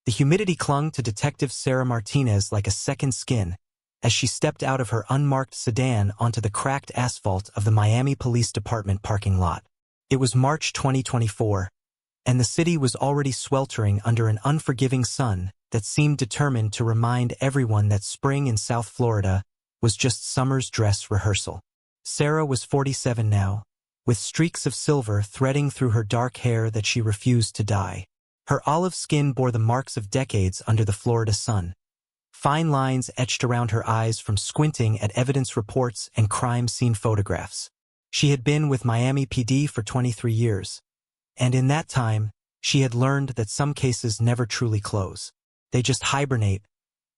The humidity clung to Detective Sarah Martinez like a second skin as she stepped out of her unmarked sedan onto the cracked asphalt of the Miami Police Department parking lot. It was March 2024, and the city was already sweltering under an unforgiving sun that seemed determined to remind everyone that spring in South Florida was just summer's dress rehearsal. Sarah was 47 now, with streaks of silver threading through her dark hair that she refused to dye. Her olive skin bore the marks of decades under the Florida sun. Fine lines etched around her eyes from squinting at evidence reports and crime scene photographs. She had been with Miami PD for 23 years, and in that time, she had learned that some cases never truly close. They just hibernate,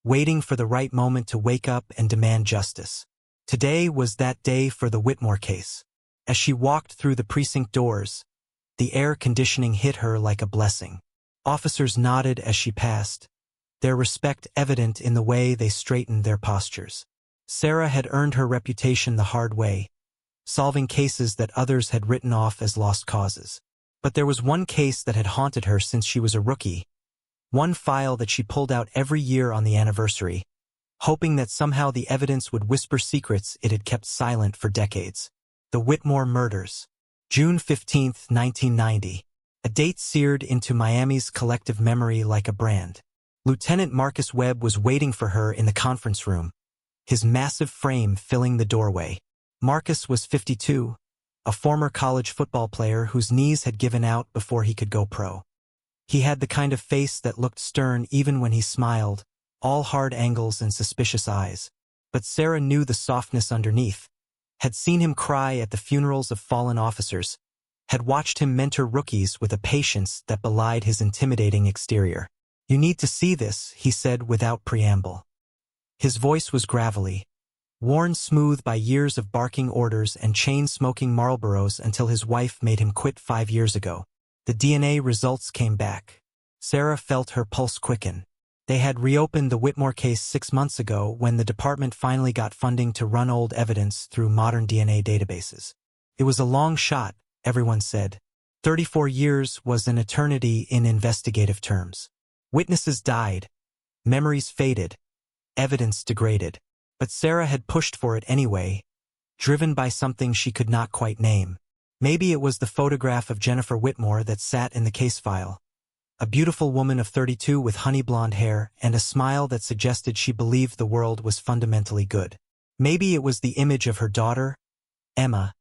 waiting for the right moment to wake up and demand justice. Today was that day for the Whitmore case. As she walked through the precinct doors, the air conditioning hit her like a blessing. Officers nodded as she passed, their respect evident in the way they straightened their postures. Sarah had earned her reputation the hard way, solving cases that others had written off as lost causes. But there was one case that had haunted her since she was a rookie, one file that she pulled out every year on the anniversary, hoping that somehow the evidence would whisper secrets it had kept silent for decades. The Whitmore murders. June 15, 1990. A date seared into Miami's collective memory like a brand. Lieutenant Marcus Webb was waiting for her in the conference room, his massive frame filling the doorway. Marcus was 52, a former college football player whose knees had given out before he could go pro. He had the kind of face that looked stern even when he smiled, all hard angles and suspicious eyes. But Sarah knew the softness underneath, had seen him cry at the funerals of fallen officers, had watched him mentor rookies with a patience that belied his intimidating exterior. "You need to see this," he said without preamble. His voice was gravelly, worn smooth by years of barking orders and chain-smoking Marlboros until his wife made him quit 5 years ago. The DNA results came back. Sarah felt her pulse quicken. They had reopened the Whitmore case 6 months ago when the department finally got funding to run old evidence through modern DNA databases. It was a long shot, everyone said. 34 years was an eternity in investigative terms. Witnesses died, memories faded, evidence degraded. But Sarah had pushed for it anyway, driven by something she could not quite name. Maybe it was the photograph of Jennifer Whitmore that sat in the case file. A beautiful woman of 32 with honey blonde hair and a smile that suggested she believed the world was fundamentally good. Maybe it was the image of her daughter, Emma,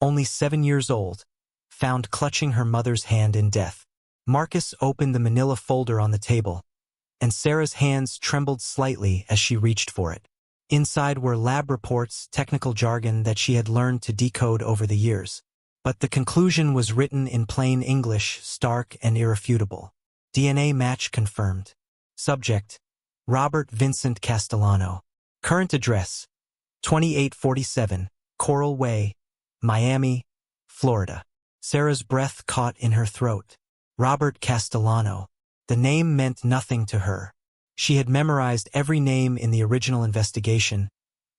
only 7 years old, found clutching her mother's hand in death. Marcus opened the manila folder on the table, and Sarah's hands trembled slightly as she reached for it. Inside were lab reports, technical jargon that she had learned to decode over the years. But the conclusion was written in plain English, stark and irrefutable. DNA match confirmed. Subject: Robert Vincent Castellano. Current address: 2847 Coral Way, Miami, Florida. Sarah's breath caught in her throat. Robert Castellano. The name meant nothing to her. She had memorized every name in the original investigation,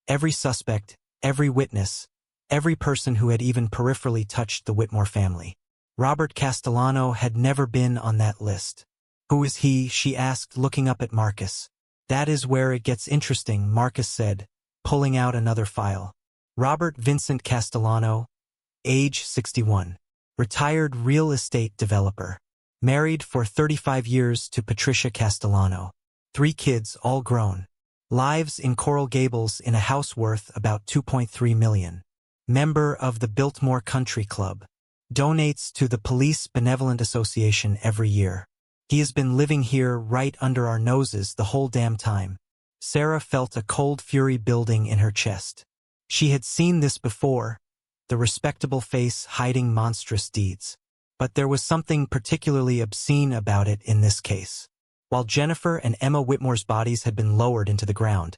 every suspect, every witness, every person who had even peripherally touched the Whitmore family. Robert Castellano had never been on that list. "Who is he?" she asked, looking up at Marcus. "That is where it gets interesting," Marcus said, pulling out another file. Robert Vincent Castellano, age 61. Retired real estate developer. Married for 35 years to Patricia Castellano. 3 kids, all grown. Lives in Coral Gables in a house worth about $2.3 million. Member of the Biltmore Country Club. Donates to the Police Benevolent Association every year. He has been living here right under our noses the whole damn time. Sarah felt a cold fury building in her chest. She had seen this before, the respectable face hiding monstrous deeds. But there was something particularly obscene about it in this case. While Jennifer and Emma Whitmore's bodies had been lowered into the ground,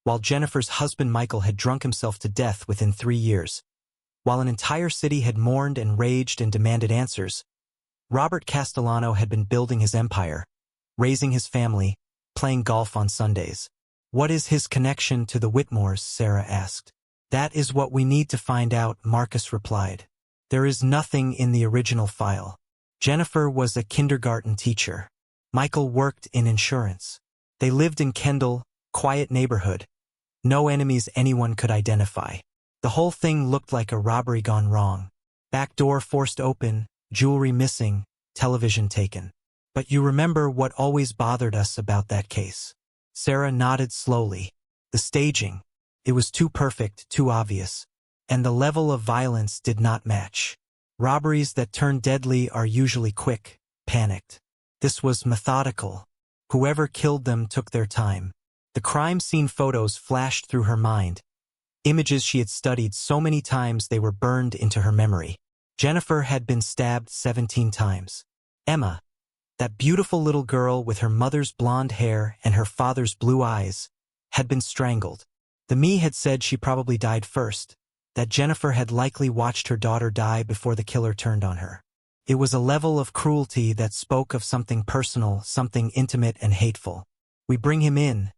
while Jennifer's husband Michael had drunk himself to death within 3 years, while an entire city had mourned and raged and demanded answers, Robert Castellano had been building his empire, raising his family, playing golf on Sundays. "What is his connection to the Whitmores?" Sarah asked. "That is what we need to find out," Marcus replied. "There is nothing in the original file. Jennifer was a kindergarten teacher. Michael worked in insurance. They lived in Kendall, quiet neighborhood. No enemies anyone could identify. The whole thing looked like a robbery gone wrong. Back door forced open, jewelry missing, television taken. But you remember what always bothered us about that case? Sarah nodded slowly. The staging. It was too perfect, too obvious. And the level of violence did not match. Robberies that turn deadly are usually quick, panicked. This was methodical. Whoever killed them took their time. The crime scene photos flashed through her mind. Images she had studied so many times they were burned into her memory. Jennifer had been stabbed 17 times. Emma, that beautiful little girl with her mother's blonde hair and her father's blue eyes, had been strangled. The me had said she probably died first, that Jennifer had likely watched her daughter die before the killer turned on her. It was a level of cruelty that spoke of something personal, something intimate and hateful. "We bring him in,"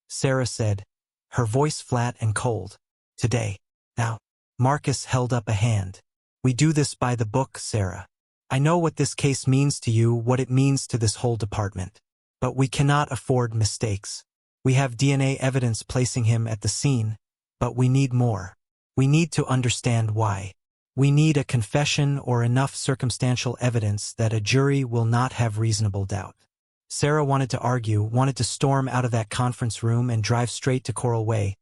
Sarah said, her voice flat and cold. "Today. Now." Marcus held up a hand. "We do this by the book, Sarah. I know what this case means to you, what it means to this whole department. But we cannot afford mistakes. We have DNA evidence placing him at the scene, but we need more. We need to understand why. We need a confession or enough circumstantial evidence that a jury will not have reasonable doubt." Sarah wanted to argue, wanted to storm out of that conference room and drive straight to Coral Way,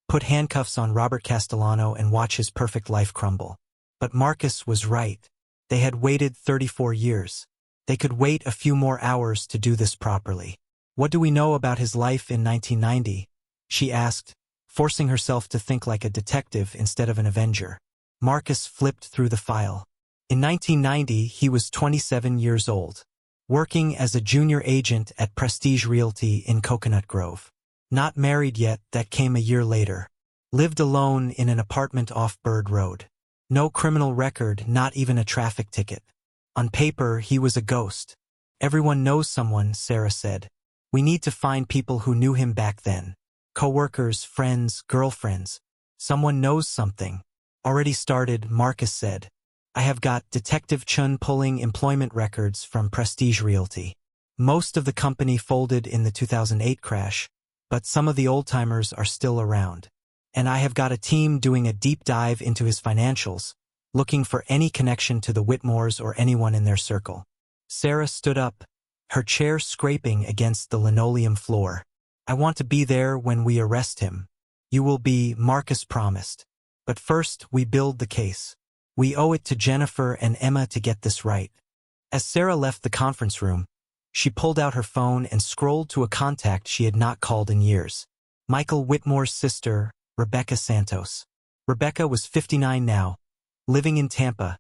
put handcuffs on Robert Castellano and watch his perfect life crumble. But Marcus was right. They had waited 34 years. They could wait a few more hours to do this properly. "What do we know about his life in 1990? She asked, forcing herself to think like a detective instead of an avenger. Marcus flipped through the file. In 1990, he was 27 years old, working as a junior agent at Prestige Realty in Coconut Grove. Not married yet, that came a year later. Lived alone in an apartment off Bird Road. No criminal record, not even a traffic ticket. On paper, he was a ghost. "Everyone knows someone," Sarah said. "We need to find people who knew him back then. Coworkers, friends, girlfriends. Someone knows something." "Already started," Marcus said. "I have got Detective Chun pulling employment records from Prestige Realty. Most of the company folded in the 2008 crash, but some of the old-timers are still around. And I have got a team doing a deep dive into his financials, looking for any connection to the Whitmores or anyone in their circle." Sarah stood up, her chair scraping against the linoleum floor. "I want to be there when we arrest him." "You will be," Marcus promised. "But first, we build the case. We owe it to Jennifer and Emma to get this right." As Sarah left the conference room, she pulled out her phone and scrolled to a contact she had not called in years. Michael Whitmore's sister, Rebecca Santos. Rebecca was 59 now, living in Tampa,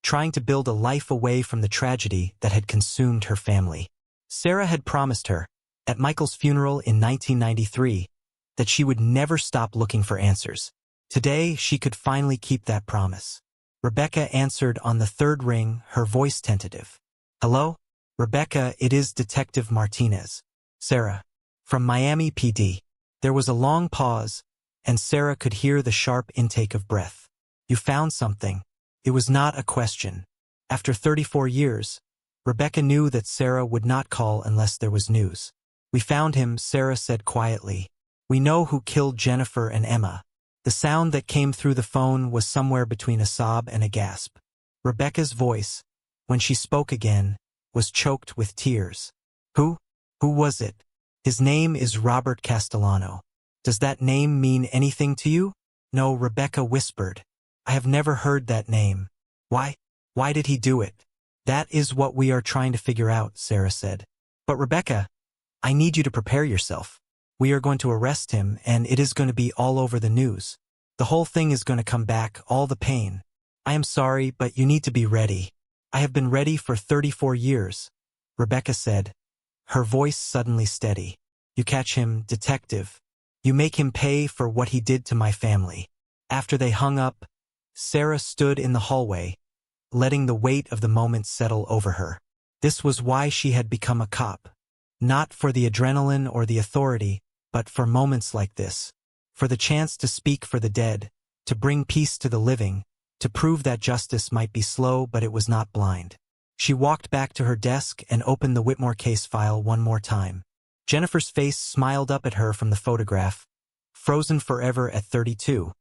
trying to build a life away from the tragedy that had consumed her family. Sarah had promised her, at Michael's funeral in 1993, that she would never stop looking for answers. Today, she could finally keep that promise. Rebecca answered on the third ring, her voice tentative. "Hello? Rebecca, it is Detective Martinez." "Sarah." "From Miami PD." There was a long pause, and Sarah could hear the sharp intake of breath. "You found something." It was not a question. After 34 years, Rebecca knew that Sarah would not call unless there was news. "We found him," Sarah said quietly. "We know who killed Jennifer and Emma." The sound that came through the phone was somewhere between a sob and a gasp. Rebecca's voice, when she spoke again, was choked with tears. "Who? Who was it?" "His name is Robert Castellano." "Does that name mean anything to you?" "No," Rebecca whispered. "I have never heard that name." "Why? Why did he do it?" "That is what we are trying to figure out," Sarah said. "But Rebecca, I need you to prepare yourself. We are going to arrest him, and it is going to be all over the news. The whole thing is going to come back, all the pain. I am sorry, but you need to be ready." "I have been ready for 34 years, Rebecca said, her voice suddenly steady. "You catch him, detective. You make him pay for what he did to my family." After they hung up, Sarah stood in the hallway, letting the weight of the moment settle over her. This was why she had become a cop. Not for the adrenaline or the authority, but for moments like this. For the chance to speak for the dead, to bring peace to the living, to prove that justice might be slow but it was not blind. She walked back to her desk and opened the Whitmore case file one more time. Jennifer's face smiled up at her from the photograph, frozen forever at 32,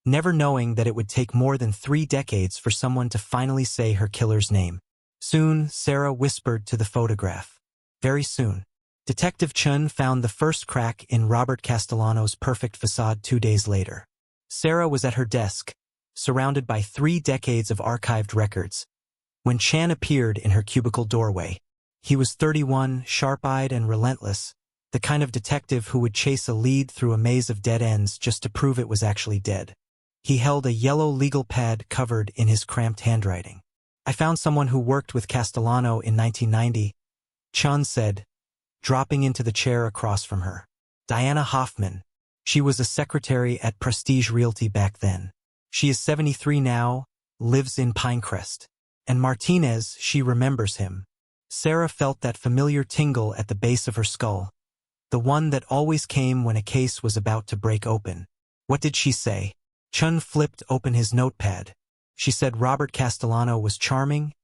never knowing that it would take more than 3 decades for someone to finally say her killer's name. Soon, Sarah whispered to the photograph. Very soon. Detective Chun found the first crack in Robert Castellano's perfect facade 2 days later. Sarah was at her desk, surrounded by 3 decades of archived records, when Chan appeared in her cubicle doorway. He was 31, sharp-eyed and relentless, the kind of detective who would chase a lead through a maze of dead ends just to prove it was actually dead. He held a yellow legal pad covered in his cramped handwriting. "I found someone who worked with Castellano in 1990, Chun said, dropping into the chair across from her. Diana Hoffman. She was a secretary at Prestige Realty back then. She is 73 now, lives in Pinecrest. And Martinez, she remembers him." Sarah felt that familiar tingle at the base of her skull, the one that always came when a case was about to break open. What did she say? Chun flipped open his notepad. She said Robert Castellano was charming,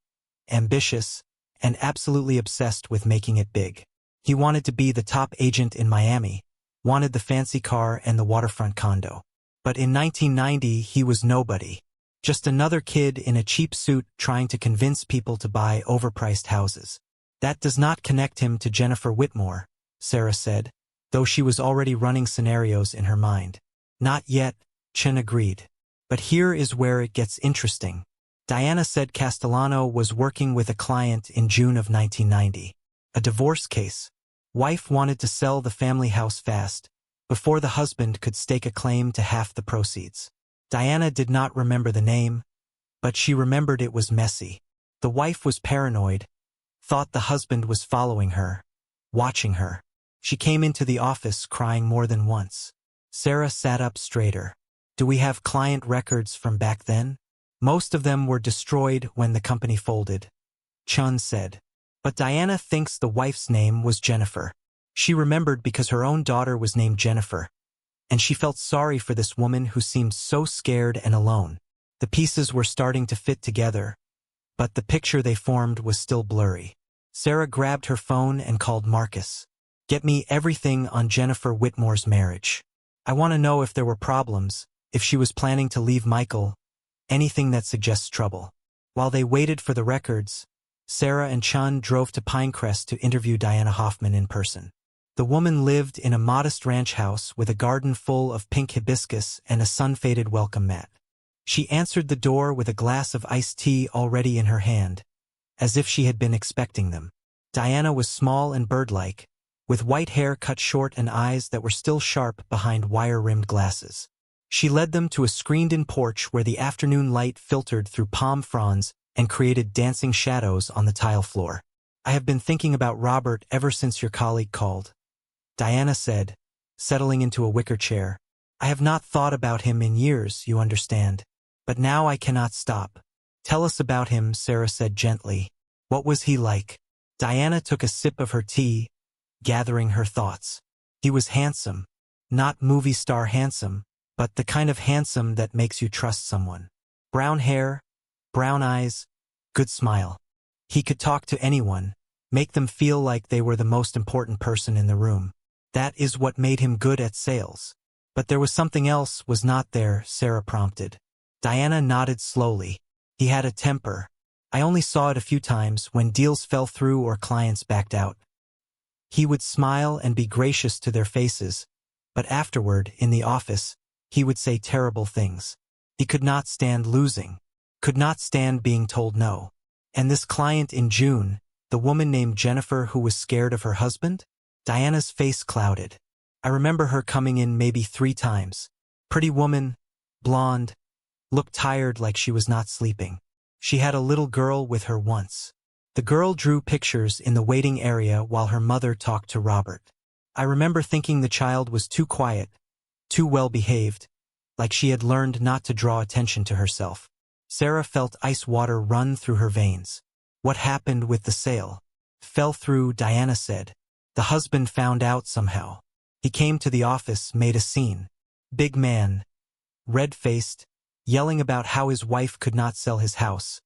ambitious, and absolutely obsessed with making it big. He wanted to be the top agent in Miami, wanted the fancy car and the waterfront condo. But in 1990, he was nobody. Just another kid in a cheap suit trying to convince people to buy overpriced houses. That does not connect him to Jennifer Whitmore, Sarah said, though she was already running scenarios in her mind. Not yet, Chen agreed. But here is where it gets interesting. Diana said Castellano was working with a client in June of 1990. A divorce case. Wife wanted to sell the family house fast, before the husband could stake a claim to half the proceeds. Diana did not remember the name, but she remembered it was messy. The wife was paranoid, thought the husband was following her, watching her. She came into the office crying more than once. Sarah sat up straighter. "Do we have client records from back then?" "Most of them were destroyed when the company folded," Chun said. But Diana thinks the wife's name was Jennifer. She remembered because her own daughter was named Jennifer, and she felt sorry for this woman who seemed so scared and alone. The pieces were starting to fit together, but the picture they formed was still blurry. Sarah grabbed her phone and called Marcus. "Get me everything on Jennifer Whitmore's marriage. I want to know if there were problems, if she was planning to leave Michael, anything that suggests trouble." While they waited for the records, Sarah and Chun drove to Pinecrest to interview Diana Hoffman in person. The woman lived in a modest ranch house with a garden full of pink hibiscus and a sun-faded welcome mat. She answered the door with a glass of iced tea already in her hand, as if she had been expecting them. Diana was small and bird-like, with white hair cut short and eyes that were still sharp behind wire-rimmed glasses. She led them to a screened-in porch where the afternoon light filtered through palm fronds and created dancing shadows on the tile floor. "I have been thinking about Robert ever since your colleague called," Diana said, settling into a wicker chair. "I have not thought about him in years, you understand. But now I cannot stop." "Tell us about him," Sarah said gently. "What was he like?" Diana took a sip of her tea, gathering her thoughts. "He was handsome. Not movie star handsome, but the kind of handsome that makes you trust someone. Brown hair, brown eyes, good smile. He could talk to anyone, make them feel like they were the most important person in the room. That is what made him good at sales." "But there was something else, was not there?" Sarah prompted. Diana nodded slowly. "He had a temper. I only saw it a few times when deals fell through or clients backed out. He would smile and be gracious to their faces, but afterward, in the office, he would say terrible things. He could not stand losing, could not stand being told no. And this client in June, the woman named Jennifer who was scared of her husband?" Diana's face clouded. "I remember her coming in maybe 3 times. Pretty woman, blonde, looked tired like she was not sleeping. She had a little girl with her once. The girl drew pictures in the waiting area while her mother talked to Robert. I remember thinking the child was too quiet, too well-behaved, like she had learned not to draw attention to herself." Sarah felt ice water run through her veins. "What happened with the sale?" "Fell through," Diana said. "The husband found out somehow. He came to the office, made a scene. Big man, red-faced, yelling about how his wife could not sell his house,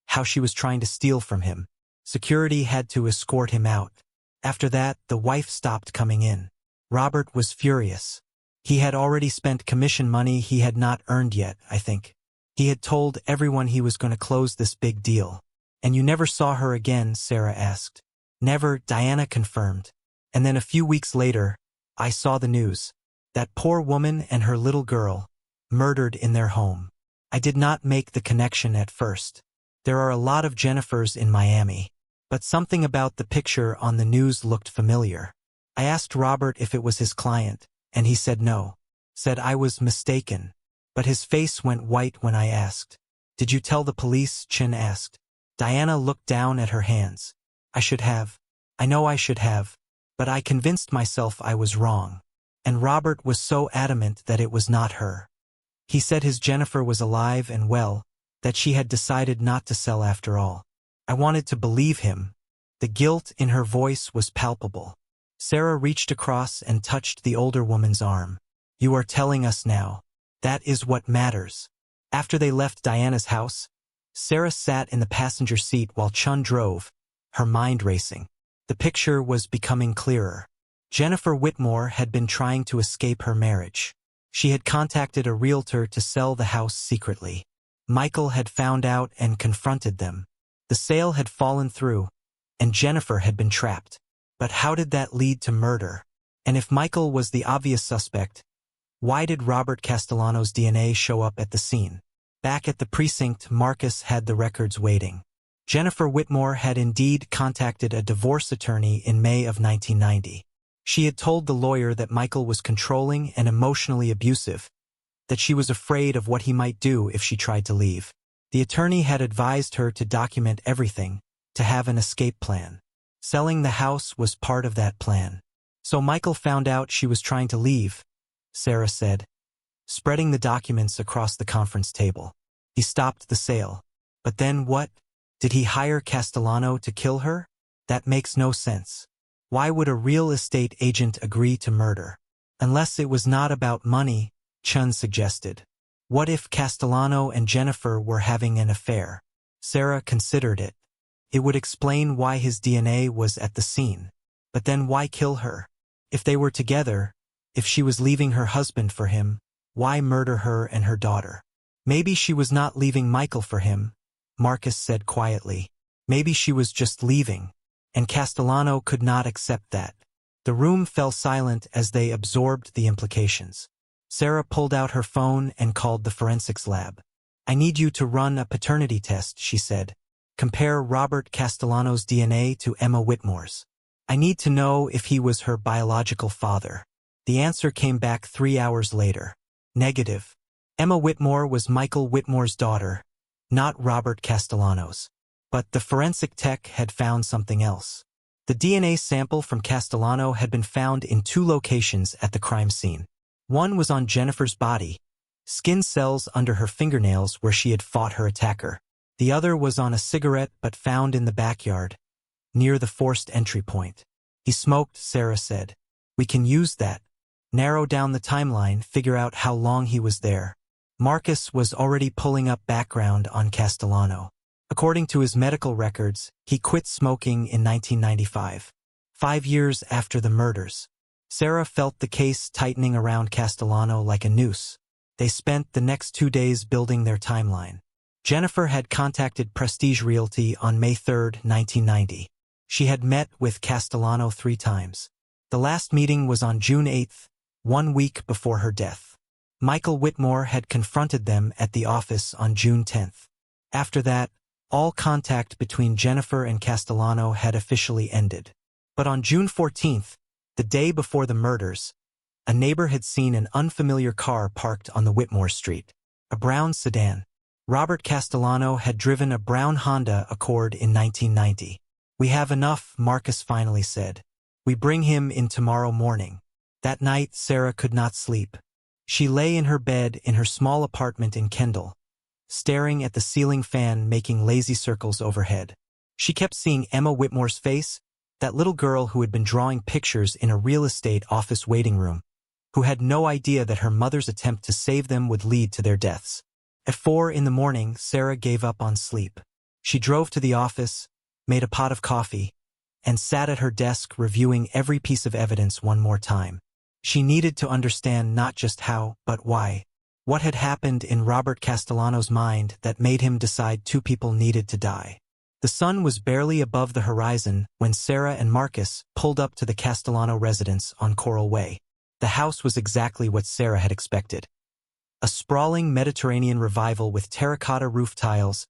how she was trying to steal from him. Security had to escort him out. After that, the wife stopped coming in. Robert was furious. He had already spent commission money he had not earned yet, I think. He had told everyone he was going to close this big deal. "And you never saw her again?" Sarah asked. "Never," Diana confirmed. "And then a few weeks later, I saw the news. That poor woman and her little girl, murdered in their home. I did not make the connection at first. There are a lot of Jennifers in Miami. But something about the picture on the news looked familiar. I asked Robert if it was his client, and he said no. Said I was mistaken. But his face went white when I asked. "Did you tell the police?" Chin asked. Diana looked down at her hands. "I should have. I know I should have. But I convinced myself I was wrong. And Robert was so adamant that it was not her. He said his Jennifer was alive and well, that she had decided not to sell after all. I wanted to believe him." The guilt in her voice was palpable. Sarah reached across and touched the older woman's arm. "You are telling us now. That is what matters." After they left Diana's house, Sarah sat in the passenger seat while Chun drove, her mind racing. The picture was becoming clearer. Jennifer Whitmore had been trying to escape her marriage. She had contacted a realtor to sell the house secretly. Michael had found out and confronted them. The sale had fallen through, and Jennifer had been trapped. But how did that lead to murder? And if Michael was the obvious suspect, why did Robert Castellano's DNA show up at the scene? Back at the precinct, Marcus had the records waiting. Jennifer Whitmore had indeed contacted a divorce attorney in May of 1990. She had told the lawyer that Michael was controlling and emotionally abusive, that she was afraid of what he might do if she tried to leave. The attorney had advised her to document everything, to have an escape plan. Selling the house was part of that plan. "So Michael found out she was trying to leave," Sarah said, spreading the documents across the conference table. "He stopped the sale. But then what? Did he hire Castellano to kill her? That makes no sense. Why would a real estate agent agree to murder? Unless it was not about money," Chun suggested. What if Castellano and Jennifer were having an affair? Sarah considered it. It would explain why his DNA was at the scene. But then why kill her? If they were together, if she was leaving her husband for him, why murder her and her daughter? "Maybe she was not leaving Michael for him," Marcus said quietly. "Maybe she was just leaving. And Castellano could not accept that." The room fell silent as they absorbed the implications. Sarah pulled out her phone and called the forensics lab. "I need you to run a paternity test," she said. "Compare Robert Castellano's DNA to Emma Whitmore's. I need to know if he was her biological father." The answer came back 3 hours later. Negative. Emma Whitmore was Michael Whitmore's daughter, not Robert Castellano's. But the forensic tech had found something else. The DNA sample from Castellano had been found in 2 locations at the crime scene. One was on Jennifer's body, skin cells under her fingernails where she had fought her attacker. The other was on a cigarette but found in the backyard, near the forced entry point. "He smoked," Sarah said. "We can use that. Narrow down the timeline, figure out how long he was there." Marcus was already pulling up background on Castellano. According to his medical records, he quit smoking in 1995, 5 years after the murders. Sarah felt the case tightening around Castellano like a noose. They spent the next 2 days building their timeline. Jennifer had contacted Prestige Realty on May 3, 1990. She had met with Castellano 3 times. The last meeting was on June 8, 1 week before her death. Michael Whitmore had confronted them at the office on June 10. After that, all contact between Jennifer and Castellano had officially ended. But on June 14, the day before the murders, a neighbor had seen an unfamiliar car parked on the Whitmore street. A brown sedan. Robert Castellano had driven a brown Honda Accord in 1990. "We have enough," Marcus finally said. "We bring him in tomorrow morning." That night, Sarah could not sleep. She lay in her bed in her small apartment in Kendall, staring at the ceiling fan making lazy circles overhead. She kept seeing Emma Whitmore's face, that little girl who had been drawing pictures in a real estate office waiting room, who had no idea that her mother's attempt to save them would lead to their deaths. At 4 in the morning, Sarah gave up on sleep. She drove to the office, made a pot of coffee, and sat at her desk reviewing every piece of evidence one more time. She needed to understand not just how, but why. What had happened in Robert Castellano's mind that made him decide two people needed to die? The sun was barely above the horizon when Sarah and Marcus pulled up to the Castellano residence on Coral Way. The house was exactly what Sarah had expected. A sprawling Mediterranean revival with terracotta roof tiles,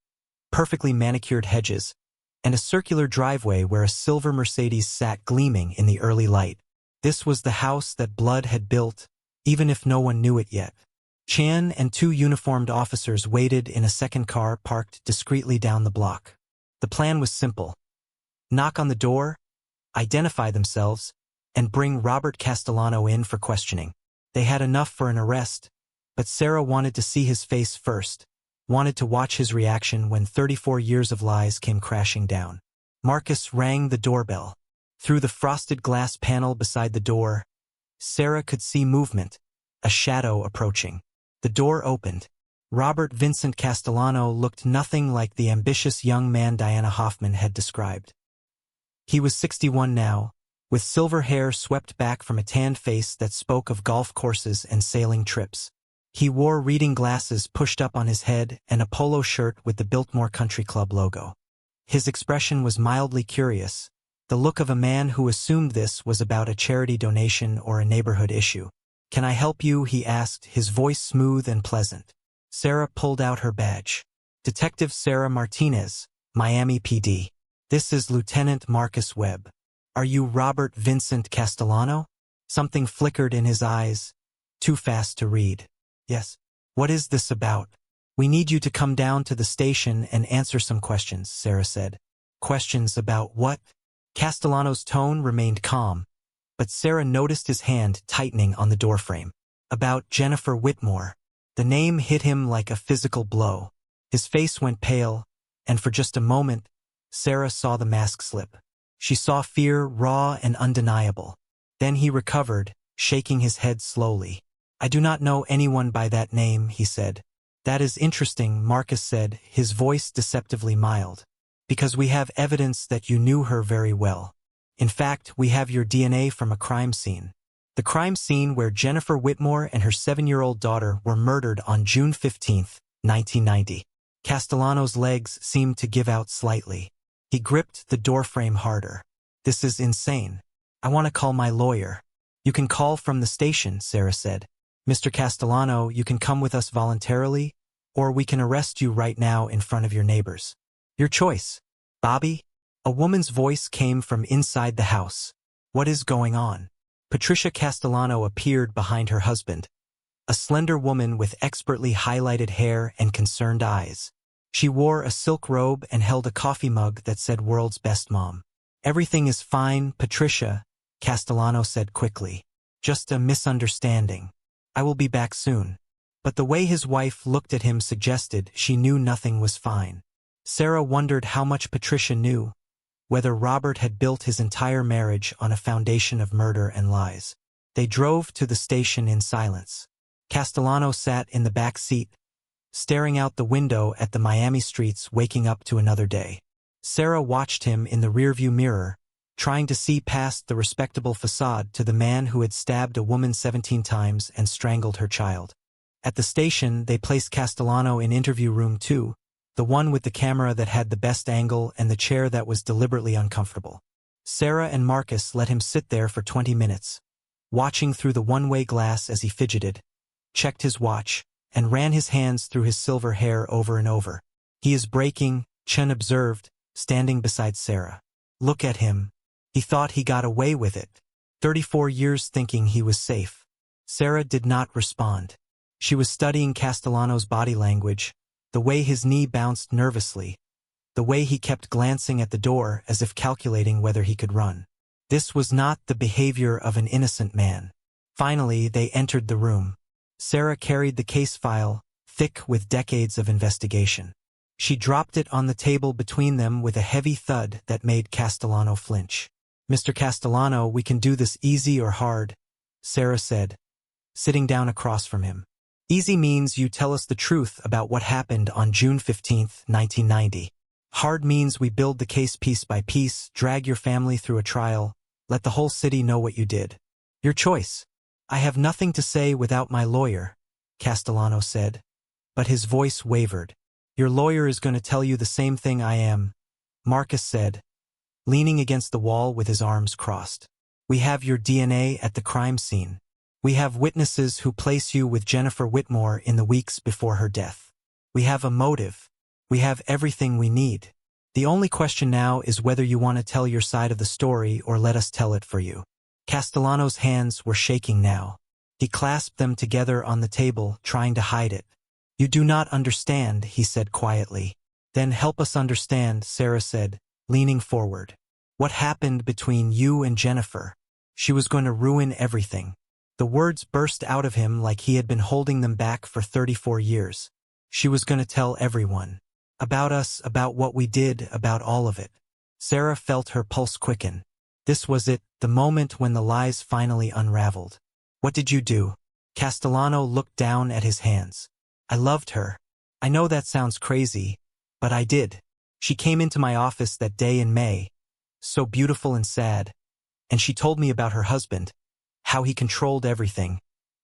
perfectly manicured hedges, and a circular driveway where a silver Mercedes sat gleaming in the early light. This was the house that Blood had built, even if no one knew it yet. Chan and two uniformed officers waited in a second car parked discreetly down the block. The plan was simple. Knock on the door, identify themselves, and bring Robert Castellano in for questioning. They had enough for an arrest, but Sarah wanted to see his face first, wanted to watch his reaction when 34 years of lies came crashing down. Marcus rang the doorbell. Through the frosted glass panel beside the door, Sarah could see movement, a shadow approaching. The door opened. Robert Vincent Castellano looked nothing like the ambitious young man Diana Hoffman had described. He was 61 now, with silver hair swept back from a tanned face that spoke of golf courses and sailing trips. He wore reading glasses pushed up on his head and a polo shirt with the Biltmore Country Club logo. His expression was mildly curious, the look of a man who assumed this was about a charity donation or a neighborhood issue. "Can I help you?" he asked, his voice smooth and pleasant. Sarah pulled out her badge. "Detective Sarah Martinez, Miami PD. This is Lieutenant Marcus Webb. Are you Robert Vincent Castellano?" Something flickered in his eyes, too fast to read. "Yes. What is this about?" "We need you to come down to the station and answer some questions," Sarah said. "Questions about what?" Castellano's tone remained calm, but Sarah noticed his hand tightening on the doorframe. "About Jennifer Whitmore." The name hit him like a physical blow. His face went pale, and for just a moment, Sarah saw the mask slip. She saw fear raw and undeniable. Then he recovered, shaking his head slowly. "I do not know anyone by that name," he said. "That is interesting," Marcus said, his voice deceptively mild. "Because we have evidence that you knew her very well. In fact, we have your DNA from a crime scene. The crime scene where Jennifer Whitmore and her 7-year-old daughter were murdered on June 15, 1990. Castellano's legs seemed to give out slightly. He gripped the doorframe harder. "This is insane. I want to call my lawyer." "You can call from the station," Sarah said. "Mr. Castellano, you can come with us voluntarily, or we can arrest you right now in front of your neighbors. Your choice." "Bobby?" A woman's voice came from inside the house. "What is going on?" Patricia Castellano appeared behind her husband, a slender woman with expertly highlighted hair and concerned eyes. She wore a silk robe and held a coffee mug that said "World's Best Mom." "Everything is fine, Patricia," Castellano said quickly. "Just a misunderstanding. I will be back soon." But the way his wife looked at him suggested she knew nothing was fine. Sarah wondered how much Patricia knew, whether Robert had built his entire marriage on a foundation of murder and lies. They drove to the station in silence. Castellano sat in the back seat, staring out the window at the Miami streets waking up to another day. Sarah watched him in the rearview mirror, trying to see past the respectable facade to the man who had stabbed a woman 17 times and strangled her child. At the station, they placed Castellano in interview room 2, the one with the camera that had the best angle and the chair that was deliberately uncomfortable. Sarah and Marcus let him sit there for 20 minutes, watching through the one-way glass as he fidgeted, checked his watch, and ran his hands through his silver hair over and over. "He is breaking," Chen observed, standing beside Sarah. "Look at him. He thought he got away with it. 34 years thinking he was safe." Sarah did not respond. She was studying Castellano's body language, the way his knee bounced nervously, the way he kept glancing at the door as if calculating whether he could run. This was not the behavior of an innocent man. Finally, they entered the room. Sarah carried the case file, thick with decades of investigation. She dropped it on the table between them with a heavy thud that made Castellano flinch. "Mr. Castellano, we can do this easy or hard," Sarah said, sitting down across from him. "Easy means you tell us the truth about what happened on June 15, 1990. Hard means we build the case piece by piece, drag your family through a trial, let the whole city know what you did. Your choice. I have nothing to say without my lawyer, Castellano said. But his voice wavered. Your lawyer is going to tell you the same thing I am, Marcus said, leaning against the wall with his arms crossed. We have your DNA at the crime scene. We have witnesses who place you with Jennifer Whitmore in the weeks before her death. We have a motive. We have everything we need. The only question now is whether you want to tell your side of the story or let us tell it for you. Castellano's hands were shaking now. He clasped them together on the table, trying to hide it. You do not understand, he said quietly. Then help us understand, Sarah said, leaning forward. What happened between you and Jennifer? She was going to ruin everything. The words burst out of him like he had been holding them back for 34 years. She was going to tell everyone. About us, about what we did, about all of it. Sarah felt her pulse quicken. This was it, the moment when the lies finally unraveled. What did you do? Castellano looked down at his hands. I loved her. I know that sounds crazy, but I did. She came into my office that day in May, so beautiful and sad, and she told me about her husband, how he controlled everything,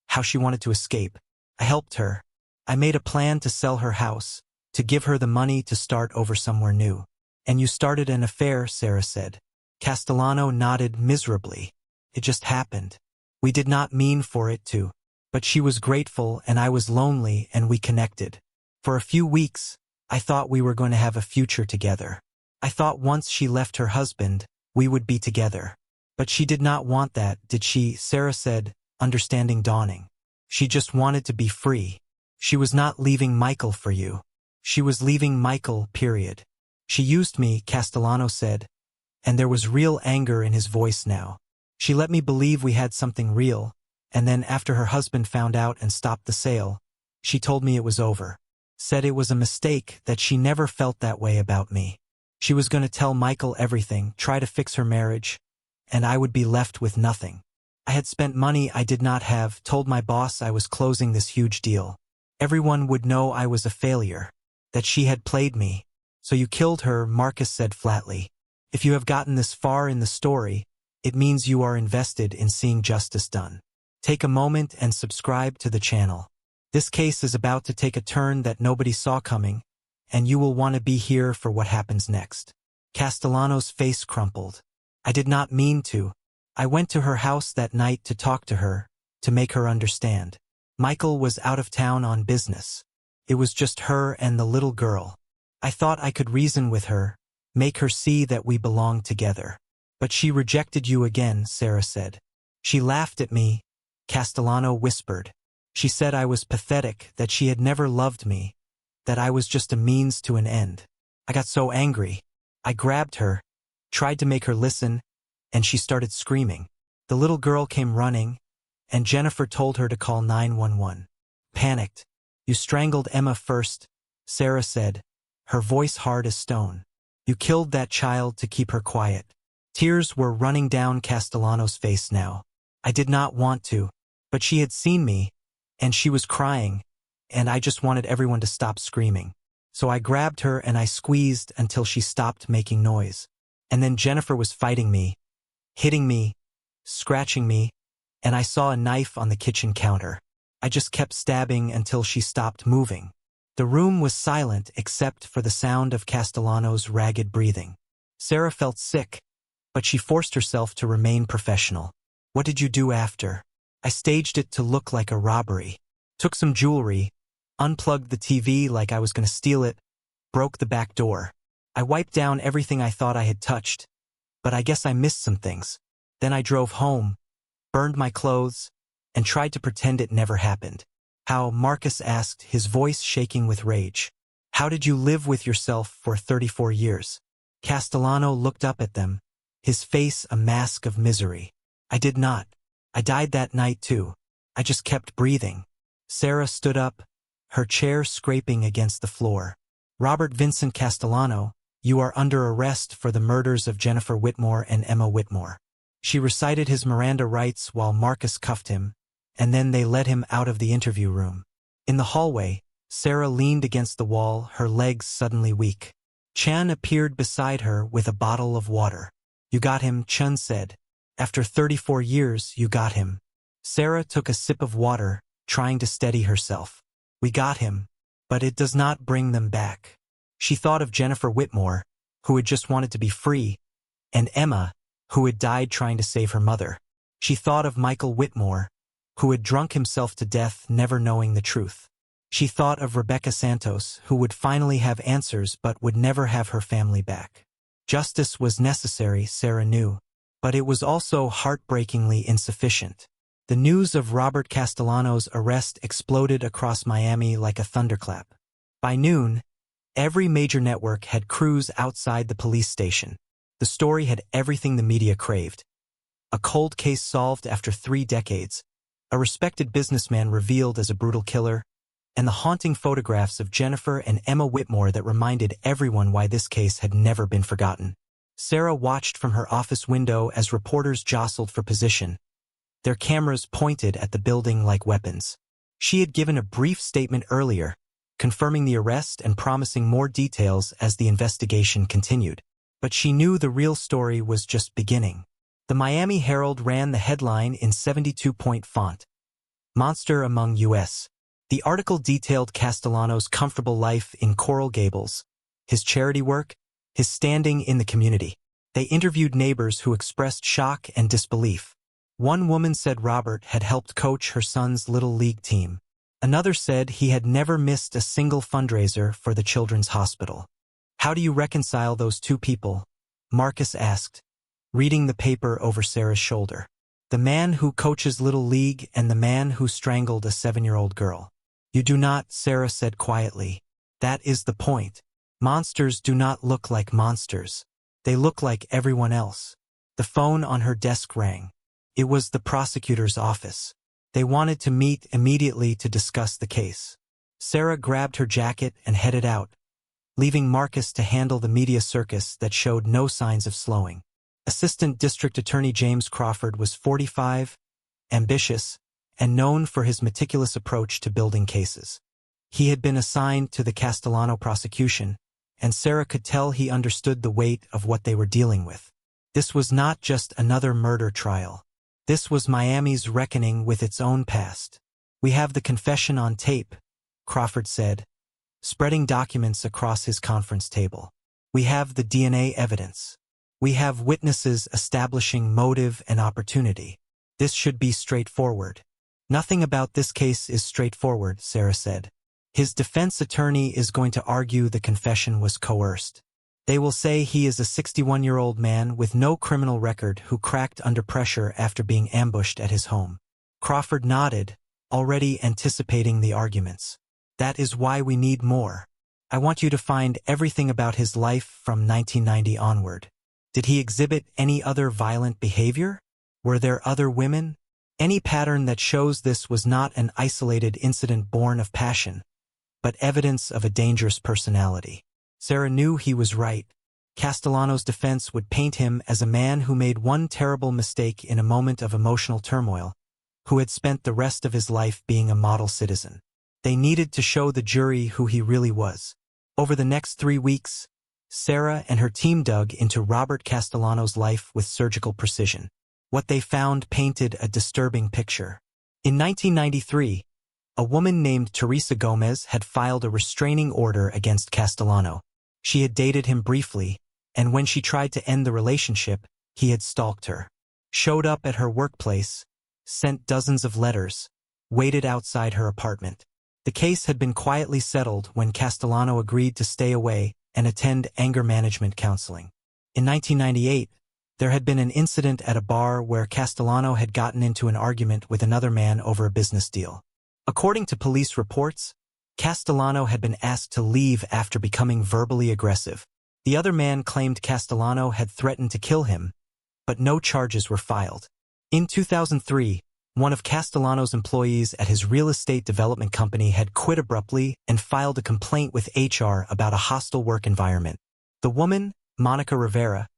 how she wanted to escape. I helped her. I made a plan to sell her house, to give her the money to start over somewhere new. And you started an affair, Sarah said. Castellano nodded miserably. It just happened. We did not mean for it to. But she was grateful and I was lonely and we connected. For a few weeks, I thought we were going to have a future together. I thought once she left her husband, we would be together. But she did not want that, did she? Sarah said, understanding dawning. She just wanted to be free. She was not leaving Michael for you. She was leaving Michael, period. She used me, Castellano said, and there was real anger in his voice now. She let me believe we had something real, and then after her husband found out and stopped the sale, she told me it was over. Said it was a mistake, that she never felt that way about me. She was going to tell Michael everything, try to fix her marriage, and I would be left with nothing. I had spent money I did not have, told my boss I was closing this huge deal. Everyone would know I was a failure, that she had played me. So you killed her, Marcus said flatly. If you have gotten this far in the story, it means you are invested in seeing justice done. Take a moment and subscribe to the channel. This case is about to take a turn that nobody saw coming, and you will want to be here for what happens next. Castellano's face crumpled. I did not mean to. I went to her house that night to talk to her, to make her understand. Michael was out of town on business. It was just her and the little girl. I thought I could reason with her, make her see that we belonged together. But she rejected you again, Sarah said. She laughed at me, Castellano whispered. She said I was pathetic, that she had never loved me, that I was just a means to an end. I got so angry. I grabbed her, tried to make her listen, and she started screaming. The little girl came running, and Jennifer told her to call 911. Panicked. You strangled Emma first, Sarah said, her voice hard as stone. You killed that child to keep her quiet. Tears were running down Castellano's face now. I did not want to, but she had seen me, and she was crying, and I just wanted everyone to stop screaming. So I grabbed her and I squeezed until she stopped making noise. And then Jennifer was fighting me, hitting me, scratching me, and I saw a knife on the kitchen counter. I just kept stabbing until she stopped moving. The room was silent except for the sound of Castellano's ragged breathing. Sarah felt sick, but she forced herself to remain professional. What did you do after? I staged it to look like a robbery. Took some jewelry, unplugged the TV like I was going to steal it, broke the back door. I wiped down everything I thought I had touched, but I guess I missed some things. Then I drove home, burned my clothes, and tried to pretend it never happened. How? Marcus asked, his voice shaking with rage. How did you live with yourself for 34 years? Castellano looked up at them, his face a mask of misery. I did not. I died that night too. I just kept breathing. Sarah stood up, her chair scraping against the floor. Robert Vincent Castellano, you are under arrest for the murders of Jennifer Whitmore and Emma Whitmore. She recited his Miranda rights while Marcus cuffed him, and then they led him out of the interview room. In the hallway, Sarah leaned against the wall, her legs suddenly weak. Chan appeared beside her with a bottle of water. You got him, Chun said. After 34 years, you got him. Sarah took a sip of water, trying to steady herself. We got him, but it does not bring them back. She thought of Jennifer Whitmore, who had just wanted to be free, and Emma, who had died trying to save her mother. She thought of Michael Whitmore, who had drunk himself to death never knowing the truth. She thought of Rebecca Santos, who would finally have answers but would never have her family back. Justice was necessary, Sarah knew, but it was also heartbreakingly insufficient. The news of Robert Castellano's arrest exploded across Miami like a thunderclap. By noon, every major network had crews outside the police station. The story had everything the media craved. A cold case solved after 3 decades, a respected businessman revealed as a brutal killer, and the haunting photographs of Jennifer and Emma Whitmore that reminded everyone why this case had never been forgotten. Sarah watched from her office window as reporters jostled for position, their cameras pointed at the building like weapons. She had given a brief statement earlier, confirming the arrest and promising more details as the investigation continued. But she knew the real story was just beginning. The Miami Herald ran the headline in 72-point font. Monster among U.S. The article detailed Castellano's comfortable life in Coral Gables, his charity work, his standing in the community. They interviewed neighbors who expressed shock and disbelief. One woman said Robert had helped coach her son's little league team. Another said he had never missed a single fundraiser for the Children's Hospital. How do you reconcile those two people? Marcus asked, reading the paper over Sarah's shoulder. The man who coaches Little League and the man who strangled a 7-year-old girl. You do not, Sarah said quietly. That is the point. Monsters do not look like monsters. They look like everyone else. The phone on her desk rang. It was the prosecutor's office. They wanted to meet immediately to discuss the case. Sarah grabbed her jacket and headed out, leaving Marcus to handle the media circus that showed no signs of slowing. Assistant District Attorney James Crawford was 45, ambitious, and known for his meticulous approach to building cases. He had been assigned to the Castellano prosecution, and Sarah could tell he understood the weight of what they were dealing with. This was not just another murder trial. This was Miami's reckoning with its own past. We have the confession on tape, Crawford said, spreading documents across his conference table. We have the DNA evidence. We have witnesses establishing motive and opportunity. This should be straightforward. Nothing about this case is straightforward, Sarah said. His defense attorney is going to argue the confession was coerced. They will say he is a 61-year-old man with no criminal record who cracked under pressure after being ambushed at his home. Crawford nodded, already anticipating the arguments. That is why we need more. I want you to find everything about his life from 1990 onward. Did he exhibit any other violent behavior? Were there other women? Any pattern that shows this was not an isolated incident born of passion, but evidence of a dangerous personality. Sarah knew he was right. Castellano's defense would paint him as a man who made one terrible mistake in a moment of emotional turmoil, who had spent the rest of his life being a model citizen. They needed to show the jury who he really was. Over the next 3 weeks, Sarah and her team dug into Robert Castellano's life with surgical precision. What they found painted a disturbing picture. In 1993, a woman named Teresa Gomez had filed a restraining order against Castellano. She had dated him briefly, and when she tried to end the relationship, he had stalked her. Showed up at her workplace, sent dozens of letters, waited outside her apartment. The case had been quietly settled when Castellano agreed to stay away and attend anger management counseling. In 1998, there had been an incident at a bar where Castellano had gotten into an argument with another man over a business deal. According to police reports, Castellano had been asked to leave after becoming verbally aggressive. The other man claimed Castellano had threatened to kill him, but no charges were filed. In 2003, one of Castellano's employees at his real estate development company had quit abruptly and filed a complaint with HR about a hostile work environment. The woman, Monica Rivera,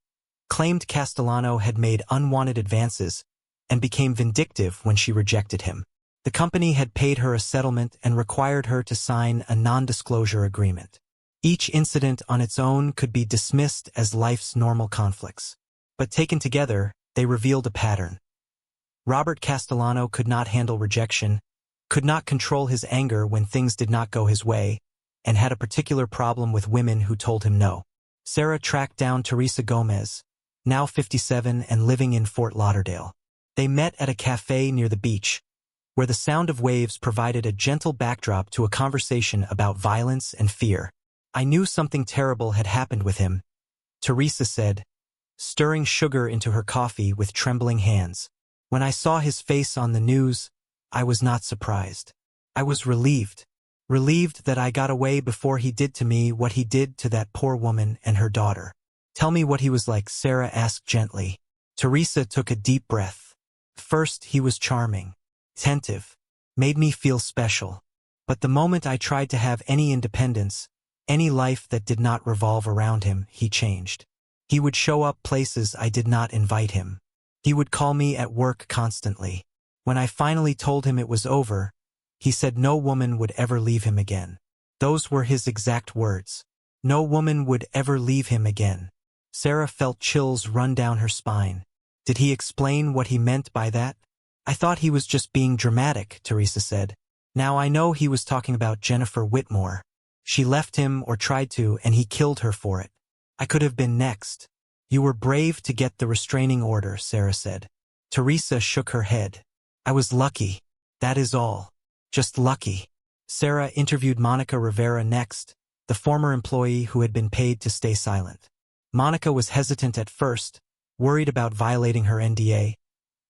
claimed Castellano had made unwanted advances and became vindictive when she rejected him. The company had paid her a settlement and required her to sign a non-disclosure agreement. Each incident on its own could be dismissed as life's normal conflicts. But taken together, they revealed a pattern. Robert Castellano could not handle rejection, could not control his anger when things did not go his way, and had a particular problem with women who told him no. Sarah tracked down Teresa Gomez, now 57 and living in Fort Lauderdale. They met at a cafe near the beach, where the sound of waves provided a gentle backdrop to a conversation about violence and fear. "I knew something terrible had happened with him," Teresa said, stirring sugar into her coffee with trembling hands. "When I saw his face on the news, I was not surprised. I was relieved. Relieved that I got away before he did to me what he did to that poor woman and her daughter." "Tell me what he was like," Sarah asked gently. Teresa took a deep breath. "First, he was charming, attentive, made me feel special. But the moment I tried to have any independence, any life that did not revolve around him, he changed. He would show up places I did not invite him. He would call me at work constantly. When I finally told him it was over, he said no woman would ever leave him again. Those were his exact words. No woman would ever leave him again." Sarah felt chills run down her spine. "Did he explain what he meant by that?" "I thought he was just being dramatic," Teresa said. "Now I know he was talking about Jennifer Whitmore. She left him or tried to, and he killed her for it. I could have been next." "You were brave to get the restraining order," Sarah said. Teresa shook her head. "I was lucky. That is all. Just lucky." Sarah interviewed Monica Rivera next, the former employee who had been paid to stay silent. Monica was hesitant at first, worried about violating her NDA,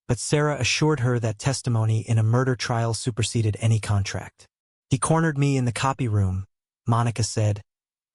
but Sarah assured her that testimony in a murder trial superseded any contract. "He cornered me in the copy room," Monica said,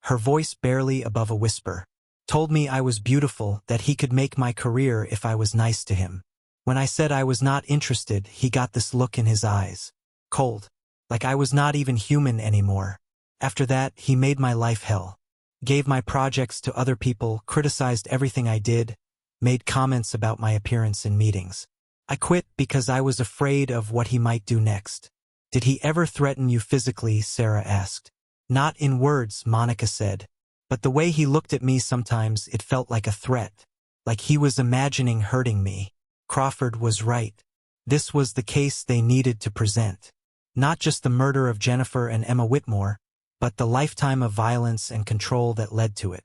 her voice barely above a whisper. "Told me I was beautiful, that he could make my career if I was nice to him. When I said I was not interested, he got this look in his eyes. Cold. Like I was not even human anymore. After that, he made my life hell. Gave my projects to other people, criticized everything I did, made comments about my appearance in meetings. I quit because I was afraid of what he might do next." "Did he ever threaten you physically?" Sarah asked. "Not in words," Monica said. "But the way he looked at me sometimes, it felt like a threat. Like he was imagining hurting me." Crawford was right. This was the case they needed to present. Not just the murder of Jennifer and Emma Whitmore, but the lifetime of violence and control that led to it.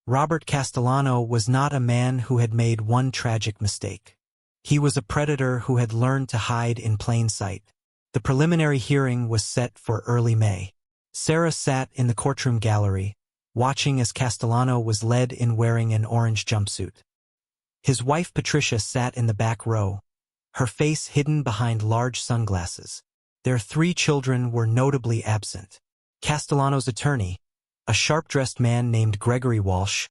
Robert Castellano was not a man who had made one tragic mistake. He was a predator who had learned to hide in plain sight. The preliminary hearing was set for early May. Sarah sat in the courtroom gallery, watching as Castellano was led in wearing an orange jumpsuit. His wife Patricia sat in the back row, her face hidden behind large sunglasses. Their 3 children were notably absent. Castellano's attorney, a sharp-dressed man named Gregory Walsh,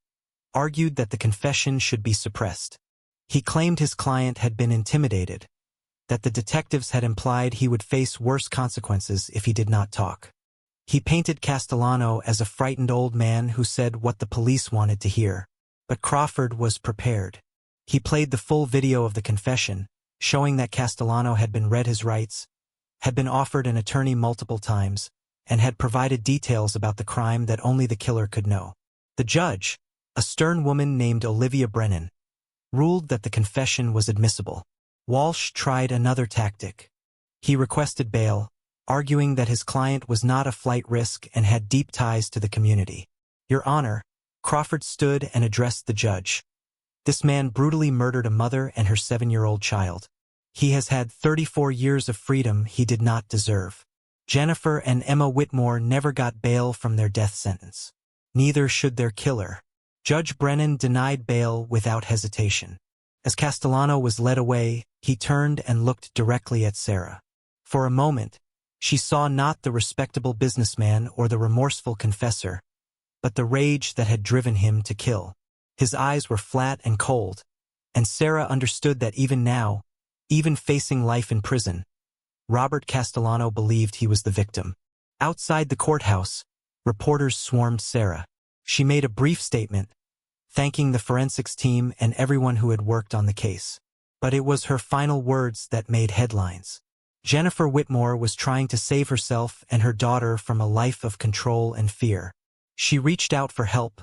argued that the confession should be suppressed. He claimed his client had been intimidated, that the detectives had implied he would face worse consequences if he did not talk. He painted Castellano as a frightened old man who said what the police wanted to hear. But Crawford was prepared. He played the full video of the confession, showing that Castellano had been read his rights, had been offered an attorney multiple times, and had provided details about the crime that only the killer could know. The judge, a stern woman named Olivia Brennan, ruled that the confession was admissible. Walsh tried another tactic. He requested bail, arguing that his client was not a flight risk and had deep ties to the community. "Your Honor," Crawford stood and addressed the judge. "This man brutally murdered a mother and her 7-year-old child. He has had 34 years of freedom he did not deserve. Jennifer and Emma Whitmore never got bail from their death sentence. Neither should their killer." Judge Brennan denied bail without hesitation. As Castellano was led away, he turned and looked directly at Sarah. For a moment, she saw not the respectable businessman or the remorseful confessor, but the rage that had driven him to kill. His eyes were flat and cold, and Sarah understood that even now, even facing life in prison, Robert Castellano believed he was the victim. Outside the courthouse, reporters swarmed Sarah. She made a brief statement, thanking the forensics team and everyone who had worked on the case. But it was her final words that made headlines. Jennifer Whitmore was trying to save herself and her daughter from a life of control and fear. She reached out for help,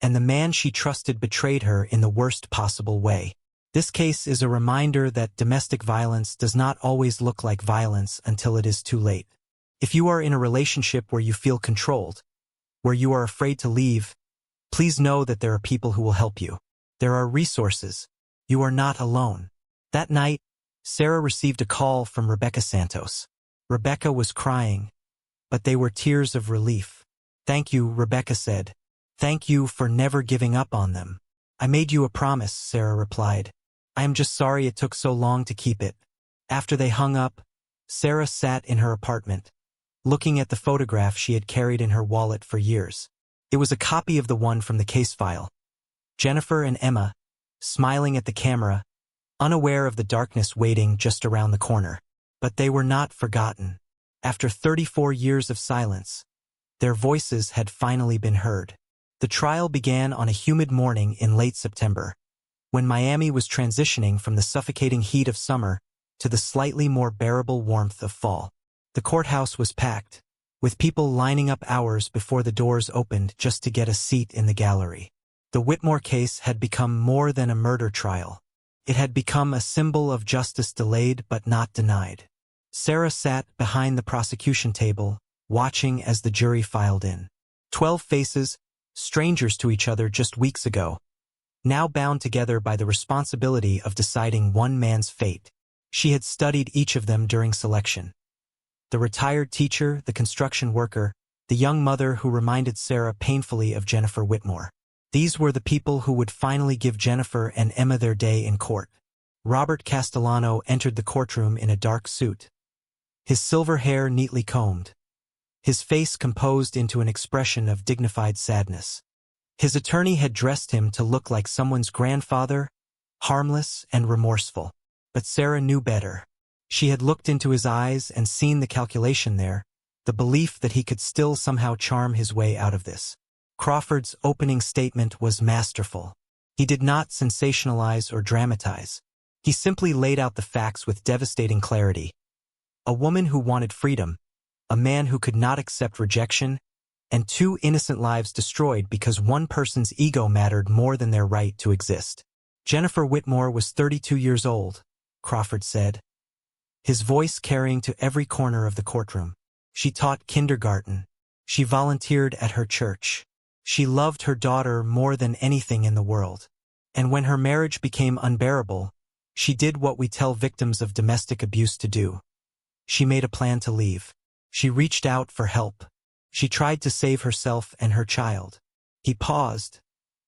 and the man she trusted betrayed her in the worst possible way. This case is a reminder that domestic violence does not always look like violence until it is too late. If you are in a relationship where you feel controlled, where you are afraid to leave, please know that there are people who will help you. There are resources. You are not alone. That night, Sarah received a call from Rebecca Santos. Rebecca was crying, but they were tears of relief. "Thank you," Rebecca said. "Thank you for never giving up on them." "I made you a promise," Sarah replied. "I am just sorry it took so long to keep it." After they hung up, Sarah sat in her apartment, looking at the photograph she had carried in her wallet for years. It was a copy of the one from the case file. Jennifer and Emma, smiling at the camera, unaware of the darkness waiting just around the corner. But they were not forgotten. After 34 years of silence, their voices had finally been heard. The trial began on a humid morning in late September, when Miami was transitioning from the suffocating heat of summer to the slightly more bearable warmth of fall. The courthouse was packed, with people lining up hours before the doors opened just to get a seat in the gallery. The Whitmore case had become more than a murder trial. It had become a symbol of justice delayed but not denied. Sarah sat behind the prosecution table, watching as the jury filed in. 12 faces, strangers to each other just weeks ago, now bound together by the responsibility of deciding one man's fate. She had studied each of them during selection. The retired teacher, the construction worker, the young mother who reminded Sarah painfully of Jennifer Whitmore. These were the people who would finally give Jennifer and Emma their day in court. Robert Castellano entered the courtroom in a dark suit, his silver hair neatly combed, his face composed into an expression of dignified sadness. His attorney had dressed him to look like someone's grandfather, harmless and remorseful. But Sarah knew better. She had looked into his eyes and seen the calculation there, the belief that he could still somehow charm his way out of this. Crawford's opening statement was masterful. He did not sensationalize or dramatize. He simply laid out the facts with devastating clarity. A woman who wanted freedom, a man who could not accept rejection, and 2 innocent lives destroyed because one person's ego mattered more than their right to exist. Jennifer Whitmore was 32 years old, Crawford said, his voice carrying to every corner of the courtroom. She taught kindergarten. She volunteered at her church. She loved her daughter more than anything in the world. And when her marriage became unbearable, she did what we tell victims of domestic abuse to do. She made a plan to leave. She reached out for help. She tried to save herself and her child. He paused,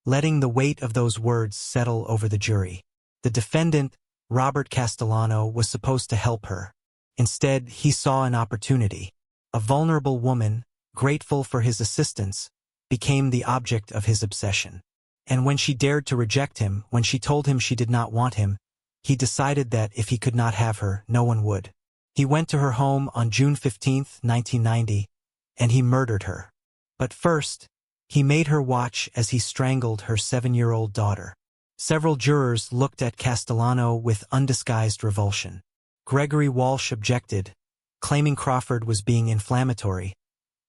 letting the weight of those words settle over the jury. The defendant, Robert Castellano, was supposed to help her. Instead, he saw an opportunity. A vulnerable woman, grateful for his assistance, became the object of his obsession. And when she dared to reject him, when she told him she did not want him, he decided that if he could not have her, no one would. He went to her home on June 15, 1990, and he murdered her. But first, he made her watch as he strangled her 7-year-old daughter. Several jurors looked at Castellano with undisguised revulsion. Gregory Walsh objected, claiming Crawford was being inflammatory,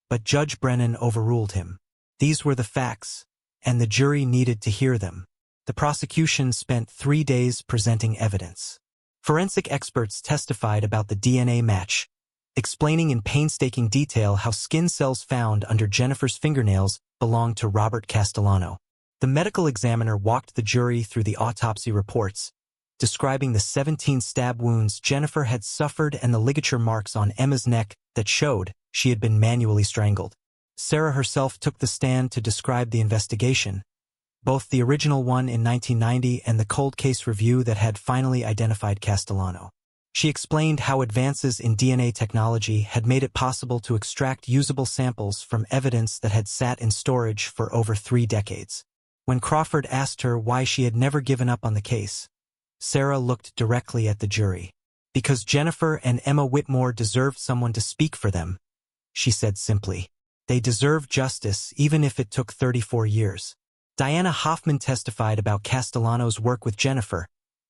but Judge Brennan overruled him. These were the facts, and the jury needed to hear them. The prosecution spent 3 days presenting evidence. Forensic experts testified about the DNA match, explaining in painstaking detail how skin cells found under Jennifer's fingernails belonged to Robert Castellano. The medical examiner walked the jury through the autopsy reports, describing the 17 stab wounds Jennifer had suffered and the ligature marks on Emma's neck that showed she had been manually strangled. Sarah herself took the stand to describe the investigation, both the original one in 1990 and the cold case review that had finally identified Castellano. She explained how advances in DNA technology had made it possible to extract usable samples from evidence that had sat in storage for over 3 decades. When Crawford asked her why she had never given up on the case, Sarah looked directly at the jury. Because Jennifer and Emma Whitmore deserved someone to speak for them, she said simply. They deserved justice even if it took 34 years. Diana Hoffman testified about Castellano's work with Jennifer,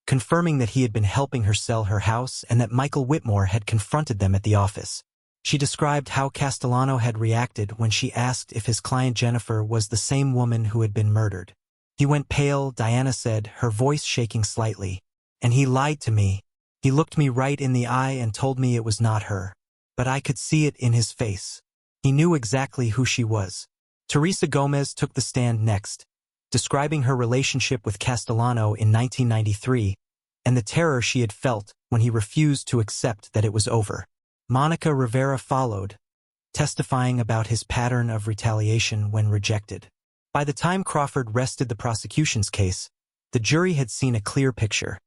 confirming that he had been helping her sell her house and that Michael Whitmore had confronted them at the office. She described how Castellano had reacted when she asked if his client Jennifer was the same woman who had been murdered. He went pale, Diana said, her voice shaking slightly. And he lied to me. He looked me right in the eye and told me it was not her. But I could see it in his face. He knew exactly who she was. Teresa Gomez took the stand next, describing her relationship with Castellano in 1993 and the terror she had felt when he refused to accept that it was over. Monica Rivera followed, testifying about his pattern of retaliation when rejected. By the time Crawford rested the prosecution's case, the jury had seen a clear picture.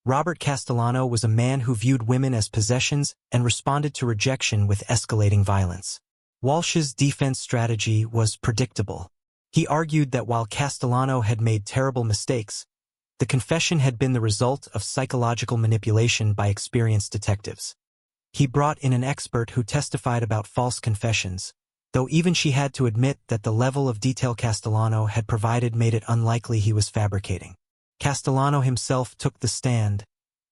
Robert Castellano was a man who viewed women as possessions and responded to rejection with escalating violence. Walsh's defense strategy was predictable. He argued that while Castellano had made terrible mistakes, the confession had been the result of psychological manipulation by experienced detectives. He brought in an expert who testified about false confessions, though even she had to admit that the level of detail Castellano had provided made it unlikely he was fabricating. Castellano himself took the stand,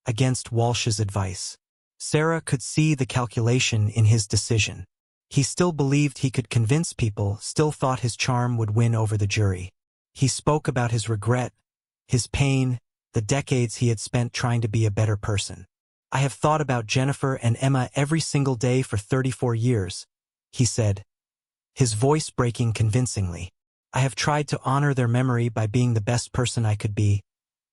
against Walsh's advice. Sarah could see the calculation in his decision. He still believed he could convince people, still thought his charm would win over the jury. He spoke about his regret, his pain, the decades he had spent trying to be a better person. I have thought about Jennifer and Emma every single day for 34 years, he said, his voice breaking convincingly. I have tried to honor their memory by being the best person I could be,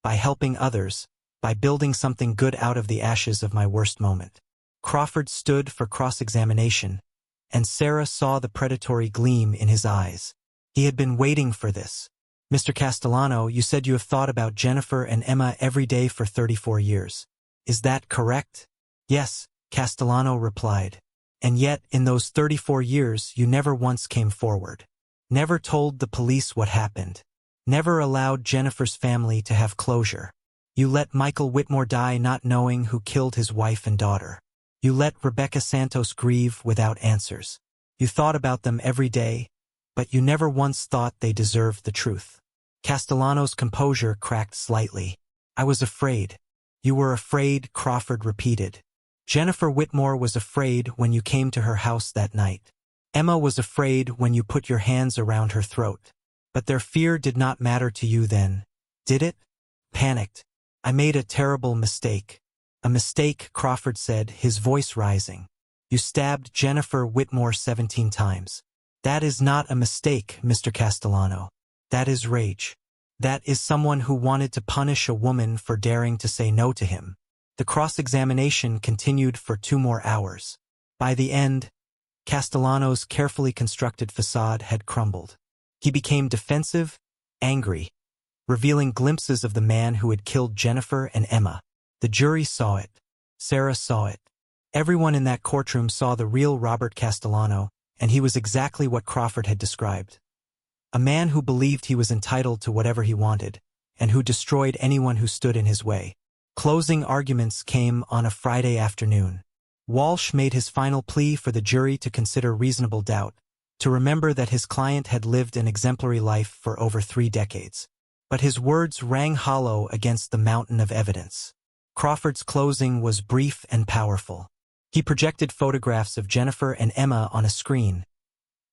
by helping others, by building something good out of the ashes of my worst moment. Crawford stood for cross-examination, and Sarah saw the predatory gleam in his eyes. He had been waiting for this. Mr. Castellano, you said you have thought about Jennifer and Emma every day for 34 years. Is that correct? Yes, Castellano replied. And yet, in those 34 years, you never once came forward. Never told the police what happened. Never allowed Jennifer's family to have closure. You let Michael Whitmore die not knowing who killed his wife and daughter. You let Rebecca Santos grieve without answers. You thought about them every day, but you never once thought they deserved the truth. Castellano's composure cracked slightly. I was afraid. You were afraid, Crawford repeated. Jennifer Whitmore was afraid when you came to her house that night. Emma was afraid when you put your hands around her throat. But their fear did not matter to you then, did it? Panicked. I made a terrible mistake. A mistake, Crawford said, his voice rising. You stabbed Jennifer Whitmore 17 times. That is not a mistake, Mr. Castellano. That is rage. That is someone who wanted to punish a woman for daring to say no to him. The cross-examination continued for 2 more hours. By the end, Castellano's carefully constructed facade had crumbled. He became defensive, angry, revealing glimpses of the man who had killed Jennifer and Emma. The jury saw it. Sarah saw it. Everyone in that courtroom saw the real Robert Castellano, and he was exactly what Crawford had described. A man who believed he was entitled to whatever he wanted, and who destroyed anyone who stood in his way. Closing arguments came on a Friday afternoon. Walsh made his final plea for the jury to consider reasonable doubt, to remember that his client had lived an exemplary life for over 3 decades. But his words rang hollow against the mountain of evidence. Crawford's closing was brief and powerful. He projected photographs of Jennifer and Emma on a screen.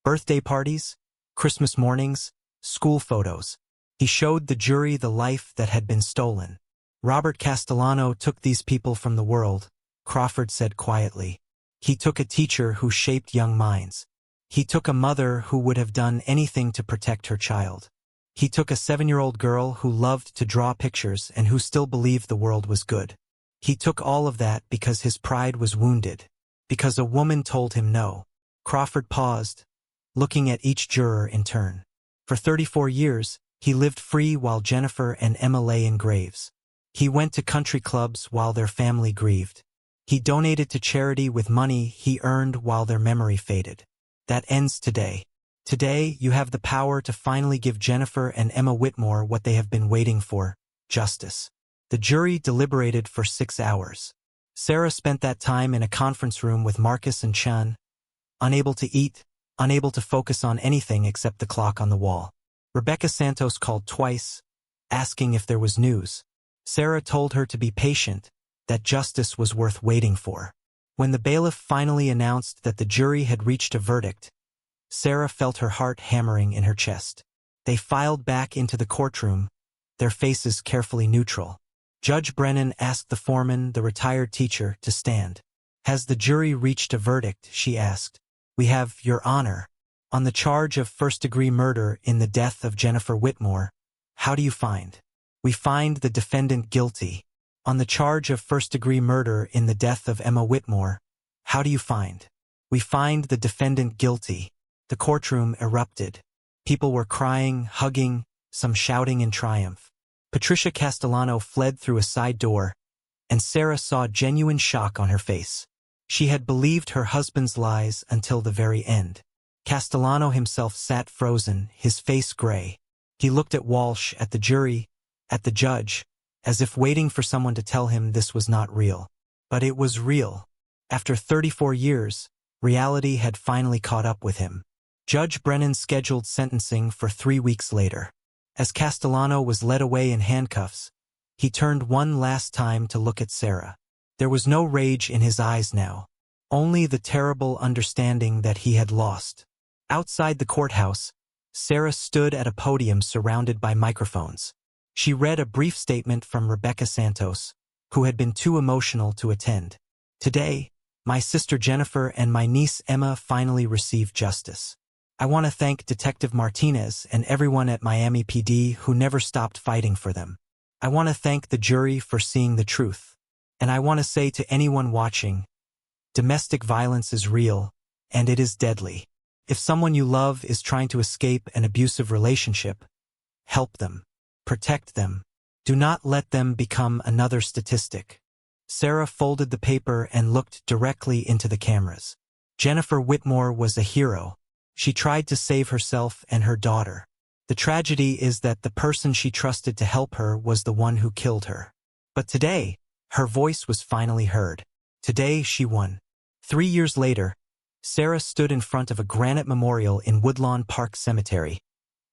Birthday parties, Christmas mornings, school photos. He showed the jury the life that had been stolen. Robert Castellano took these people from the world, Crawford said quietly. He took a teacher who shaped young minds. He took a mother who would have done anything to protect her child. He took a 7-year-old girl who loved to draw pictures and who still believed the world was good. He took all of that because his pride was wounded, because a woman told him no. Crawford paused, looking at each juror in turn. For 34 years, he lived free while Jennifer and Emma lay in graves. He went to country clubs while their family grieved. He donated to charity with money he earned while their memory faded. That ends today. Today, you have the power to finally give Jennifer and Emma Whitmore what they have been waiting for, justice. The jury deliberated for 6 hours. Sarah spent that time in a conference room with Marcus and Chan, unable to eat, unable to focus on anything except the clock on the wall. Rebecca Santos called twice, asking if there was news. Sarah told her to be patient, that justice was worth waiting for. When the bailiff finally announced that the jury had reached a verdict, Sarah felt her heart hammering in her chest. They filed back into the courtroom, their faces carefully neutral. Judge Brennan asked the foreman, the retired teacher, to stand. "Has the jury reached a verdict?" she asked. "We have, Your Honor. On the charge of first-degree murder in the death of Jennifer Whitmore, how do you find?" "We find the defendant guilty." "On the charge of first-degree murder in the death of Emma Whitmore, how do you find?" "We find the defendant guilty." The courtroom erupted. People were crying, hugging, some shouting in triumph. Patricia Castellano fled through a side door, and Sarah saw genuine shock on her face. She had believed her husband's lies until the very end. Castellano himself sat frozen, his face gray. He looked at Walsh, at the jury, at the judge, as if waiting for someone to tell him this was not real. But it was real. After 34 years, reality had finally caught up with him. Judge Brennan scheduled sentencing for 3 weeks later. As Castellano was led away in handcuffs, he turned one last time to look at Sarah. There was no rage in his eyes now, only the terrible understanding that he had lost. Outside the courthouse, Sarah stood at a podium surrounded by microphones. She read a brief statement from Rebecca Santos, who had been too emotional to attend. "Today, my sister Jennifer and my niece Emma finally received justice. I want to thank Detective Martinez and everyone at Miami PD who never stopped fighting for them. I want to thank the jury for seeing the truth. And I want to say to anyone watching, domestic violence is real, and it is deadly. If someone you love is trying to escape an abusive relationship, help them. Protect them. Do not let them become another statistic." Sarah folded the paper and looked directly into the cameras. Jennifer Whitmore was a hero. She tried to save herself and her daughter. The tragedy is that the person she trusted to help her was the one who killed her. But today, her voice was finally heard. Today, she won. 3 years later, Sarah stood in front of a granite memorial in Woodlawn Park Cemetery,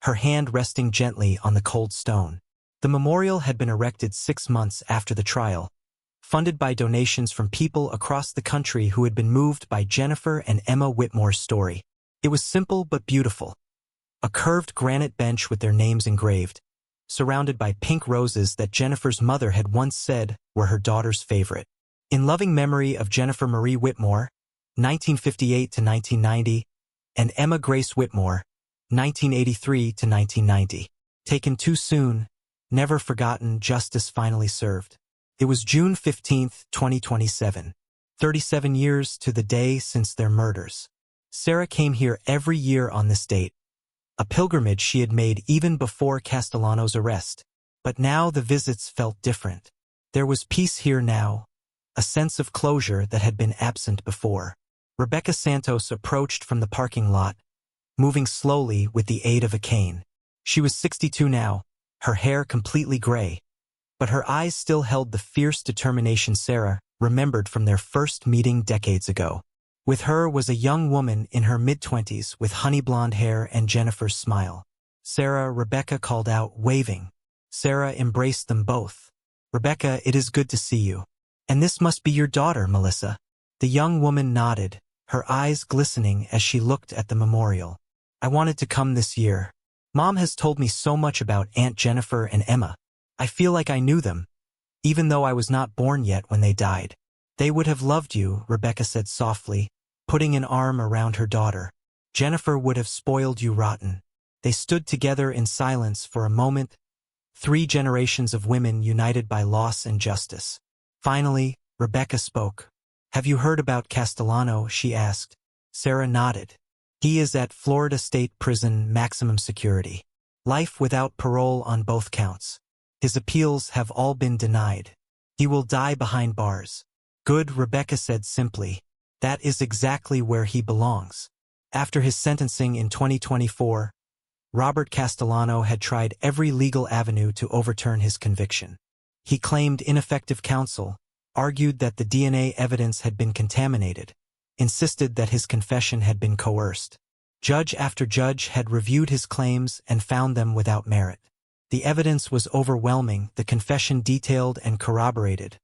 her hand resting gently on the cold stone. The memorial had been erected 6 months after the trial, funded by donations from people across the country who had been moved by Jennifer and Emma Whitmore's story. It was simple but beautiful. A curved granite bench with their names engraved, surrounded by pink roses that Jennifer's mother had once said were her daughter's favorite. In loving memory of Jennifer Marie Whitmore, 1958 to 1990, and Emma Grace Whitmore, 1983 to 1990. Taken too soon, never forgotten, justice finally served. It was June 15, 2027, 37 years to the day since their murders. Sarah came here every year on this date, a pilgrimage she had made even before Castellano's arrest. But now the visits felt different. There was peace here now, a sense of closure that had been absent before. Rebecca Santos approached from the parking lot, moving slowly with the aid of a cane. She was 62 now, her hair completely gray, but her eyes still held the fierce determination Sarah remembered from their first meeting decades ago. With her was a young woman in her mid-20s with honey blonde hair and Jennifer's smile. "Sarah," Rebecca called out, waving. Sarah embraced them both. "Rebecca, it is good to see you. And this must be your daughter, Melissa." The young woman nodded, her eyes glistening as she looked at the memorial. "I wanted to come this year. Mom has told me so much about Aunt Jennifer and Emma. I feel like I knew them, even though I was not born yet when they died." "They would have loved you," Rebecca said softly, putting an arm around her daughter. "Jennifer would have spoiled you rotten." They stood together in silence for a moment, 3 generations of women united by loss and justice. Finally, Rebecca spoke. "Have you heard about Castellano?" she asked. Sarah nodded. "He is at Florida State Prison, maximum security. Life without parole on both counts. His appeals have all been denied. He will die behind bars." "Good," Rebecca said simply. "That is exactly where he belongs." After his sentencing in 2024, Robert Castellano had tried every legal avenue to overturn his conviction. He claimed ineffective counsel, argued that the DNA evidence had been contaminated, insisted that his confession had been coerced. Judge after judge had reviewed his claims and found them without merit. The evidence was overwhelming, the confession detailed and corroborated.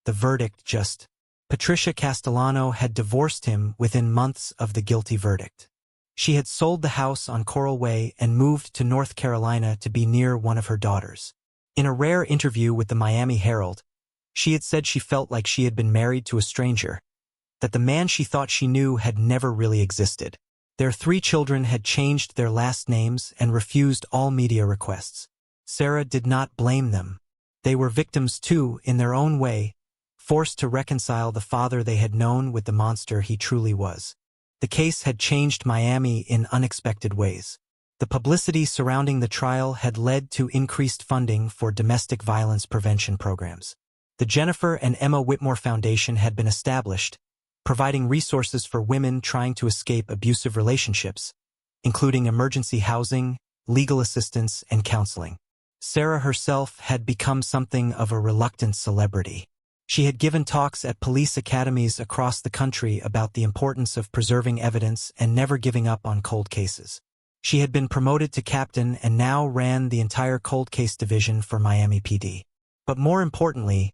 The verdict just Patricia Castellano had divorced him within months of the guilty verdict. She had sold the house on Coral Way and moved to North Carolina to be near one of her daughters. In a rare interview with the Miami Herald, she had said she felt like she had been married to a stranger, that the man she thought she knew had never really existed. Their 3 children had changed their last names and refused all media requests. Sarah did not blame them. They were victims too, in their own way, forced to reconcile the father they had known with the monster he truly was. The case had changed Miami in unexpected ways. The publicity surrounding the trial had led to increased funding for domestic violence prevention programs. The Jennifer and Emma Whitmore Foundation had been established, providing resources for women trying to escape abusive relationships, including emergency housing, legal assistance, and counseling. Sarah herself had become something of a reluctant celebrity. She had given talks at police academies across the country about the importance of preserving evidence and never giving up on cold cases. She had been promoted to captain and now ran the entire cold case division for Miami PD. But more importantly,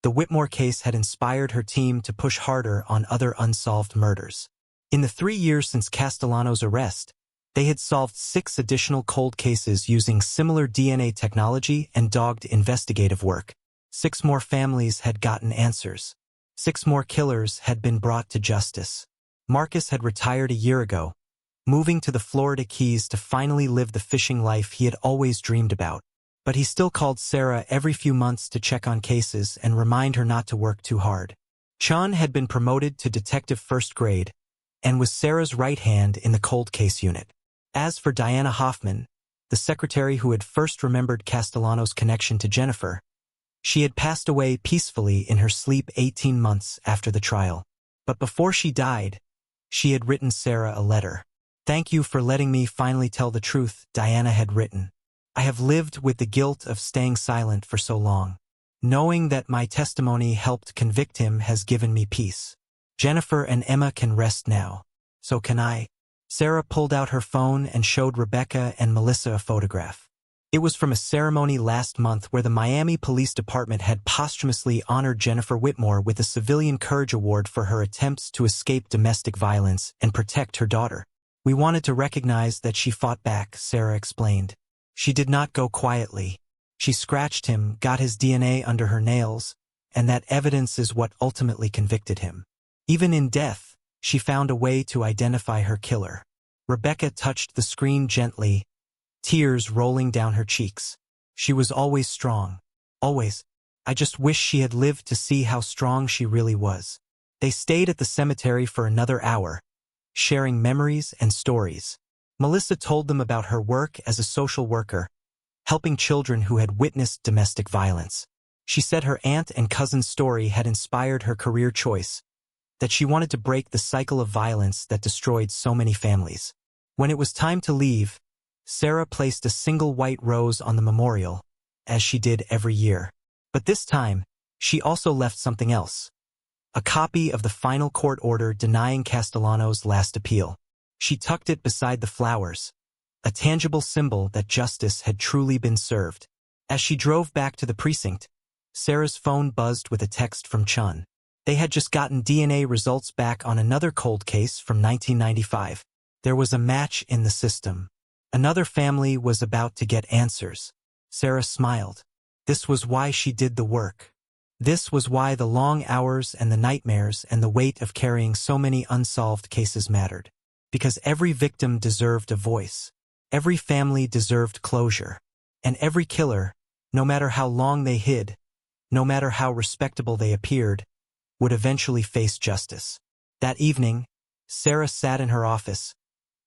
the Whitmore case had inspired her team to push harder on other unsolved murders. In the 3 years since Castellano's arrest, they had solved 6 additional cold cases using similar DNA technology and dogged investigative work. 6 more families had gotten answers. 6 more killers had been brought to justice. Marcus had retired a year ago, moving to the Florida Keys to finally live the fishing life he had always dreamed about. But he still called Sarah every few months to check on cases and remind her not to work too hard. Chun had been promoted to detective first grade and was Sarah's right hand in the cold case unit. As for Diana Hoffman, the secretary who had first remembered Castellano's connection to Jennifer, she had passed away peacefully in her sleep 18 months after the trial. But before she died, she had written Sarah a letter. "Thank you for letting me finally tell the truth," Diana had written. "I have lived with the guilt of staying silent for so long. Knowing that my testimony helped convict him has given me peace. Jennifer and Emma can rest now. So can I." Sarah pulled out her phone and showed Rebecca and Melissa a photograph. It was from a ceremony last month where the Miami Police Department had posthumously honored Jennifer Whitmore with a Civilian Courage Award for her attempts to escape domestic violence and protect her daughter. "We wanted to recognize that she fought back," Sarah explained. "She did not go quietly. She scratched him, got his DNA under her nails, and that evidence is what ultimately convicted him. Even in death, she found a way to identify her killer." Rebecca touched the screen gently, tears rolling down her cheeks. "She was always strong. Always. I just wish she had lived to see how strong she really was." They stayed at the cemetery for another hour, sharing memories and stories. Melissa told them about her work as a social worker, helping children who had witnessed domestic violence. She said her aunt and cousin's story had inspired her career choice, that she wanted to break the cycle of violence that destroyed so many families. When it was time to leave, Sarah placed a single white rose on the memorial, as she did every year. But this time, she also left something else. A copy of the final court order denying Castellano's last appeal. She tucked it beside the flowers, a tangible symbol that justice had truly been served. As she drove back to the precinct, Sarah's phone buzzed with a text from Chun. They had just gotten DNA results back on another cold case from 1995. There was a match in the system. Another family was about to get answers. Sarah smiled. This was why she did the work. This was why the long hours and the nightmares and the weight of carrying so many unsolved cases mattered. Because every victim deserved a voice. Every family deserved closure. And every killer, no matter how long they hid, no matter how respectable they appeared, would eventually face justice. That evening, Sarah sat in her office,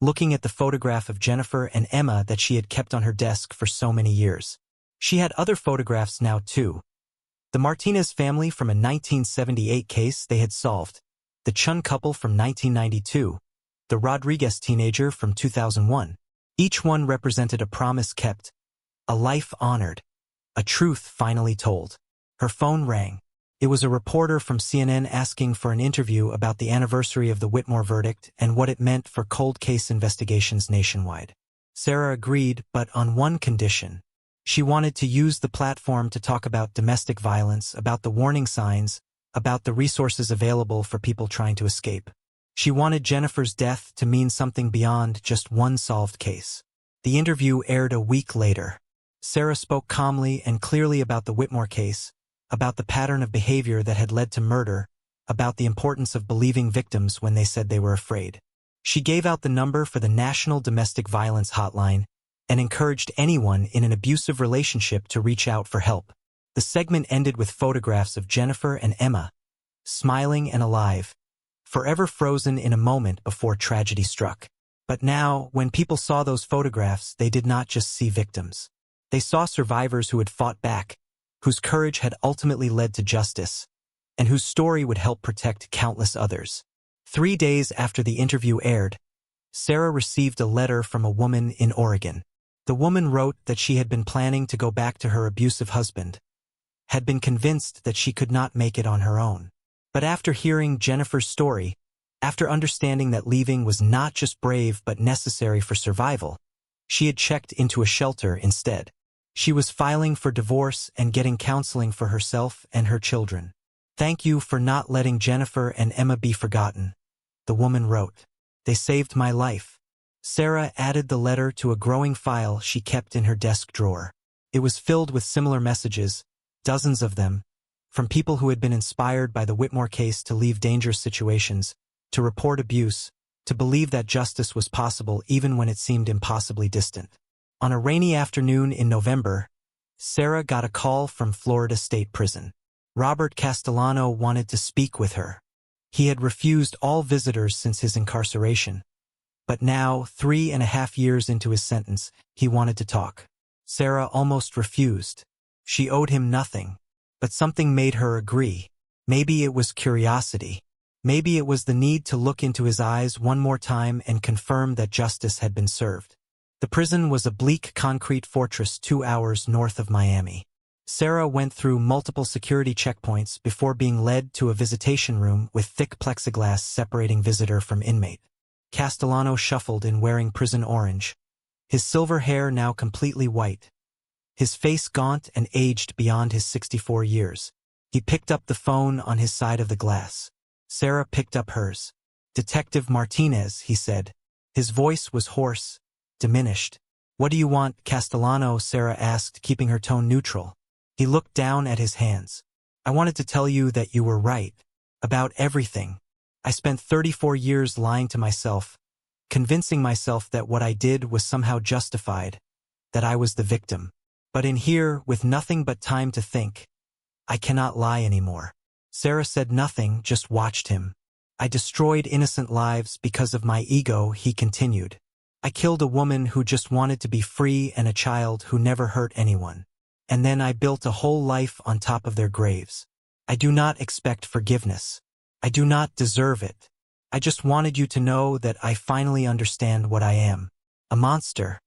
looking at the photograph of Jennifer and Emma that she had kept on her desk for so many years. She had other photographs now too. The Martinez family from a 1978 case they had solved, the Chun couple from 1992, the Rodriguez teenager from 2001. Each one represented a promise kept, a life honored, a truth finally told. Her phone rang. It was a reporter from CNN asking for an interview about the anniversary of the Whitmore verdict and what it meant for cold case investigations nationwide. Sarah agreed, but on one condition. She wanted to use the platform to talk about domestic violence, about the warning signs, about the resources available for people trying to escape. She wanted Jennifer's death to mean something beyond just one solved case. The interview aired a week later. Sarah spoke calmly and clearly about the Whitmore case, about the pattern of behavior that had led to murder, about the importance of believing victims when they said they were afraid. She gave out the number for the National Domestic Violence Hotline and encouraged anyone in an abusive relationship to reach out for help. The segment ended with photographs of Jennifer and Emma, smiling and alive, forever frozen in a moment before tragedy struck. But now, when people saw those photographs, they did not just see victims. They saw survivors who had fought back, whose courage had ultimately led to justice, and whose story would help protect countless others. 3 days after the interview aired, Sarah received a letter from a woman in Oregon. The woman wrote that she had been planning to go back to her abusive husband, had been convinced that she could not make it on her own. But after hearing Jennifer's story, after understanding that leaving was not just brave but necessary for survival, she had checked into a shelter instead. She was filing for divorce and getting counseling for herself and her children. "Thank you for not letting Jennifer and Emma be forgotten," the woman wrote. "They saved my life." Sarah added the letter to a growing file she kept in her desk drawer. It was filled with similar messages, dozens of them, from people who had been inspired by the Whitmore case to leave dangerous situations, to report abuse, to believe that justice was possible even when it seemed impossibly distant. On a rainy afternoon in November, Sarah got a call from Florida State Prison. Robert Castellano wanted to speak with her. He had refused all visitors since his incarceration, but now, 3.5 years into his sentence, he wanted to talk. Sarah almost refused. She owed him nothing, but something made her agree. Maybe it was curiosity. Maybe it was the need to look into his eyes one more time and confirm that justice had been served. The prison was a bleak concrete fortress 2 hours north of Miami. Sarah went through multiple security checkpoints before being led to a visitation room with thick plexiglass separating visitor from inmate. Castellano shuffled in wearing prison orange, his silver hair now completely white, his face gaunt and aged beyond his 64 years. He picked up the phone on his side of the glass. Sarah picked up hers. "Detective Martinez," he said. His voice was hoarse, diminished. "What do you want, Castellano?" Sarah asked, keeping her tone neutral. He looked down at his hands. "I wanted to tell you that you were right. About everything. I spent 34 years lying to myself, convincing myself that what I did was somehow justified, that I was the victim. But in here, with nothing but time to think, I cannot lie anymore." Sarah said nothing, just watched him. "I destroyed innocent lives because of my ego," he continued. "I killed a woman who just wanted to be free and a child who never hurt anyone. And then I built a whole life on top of their graves. I do not expect forgiveness. I do not deserve it. I just wanted you to know that I finally understand what I am. A monster.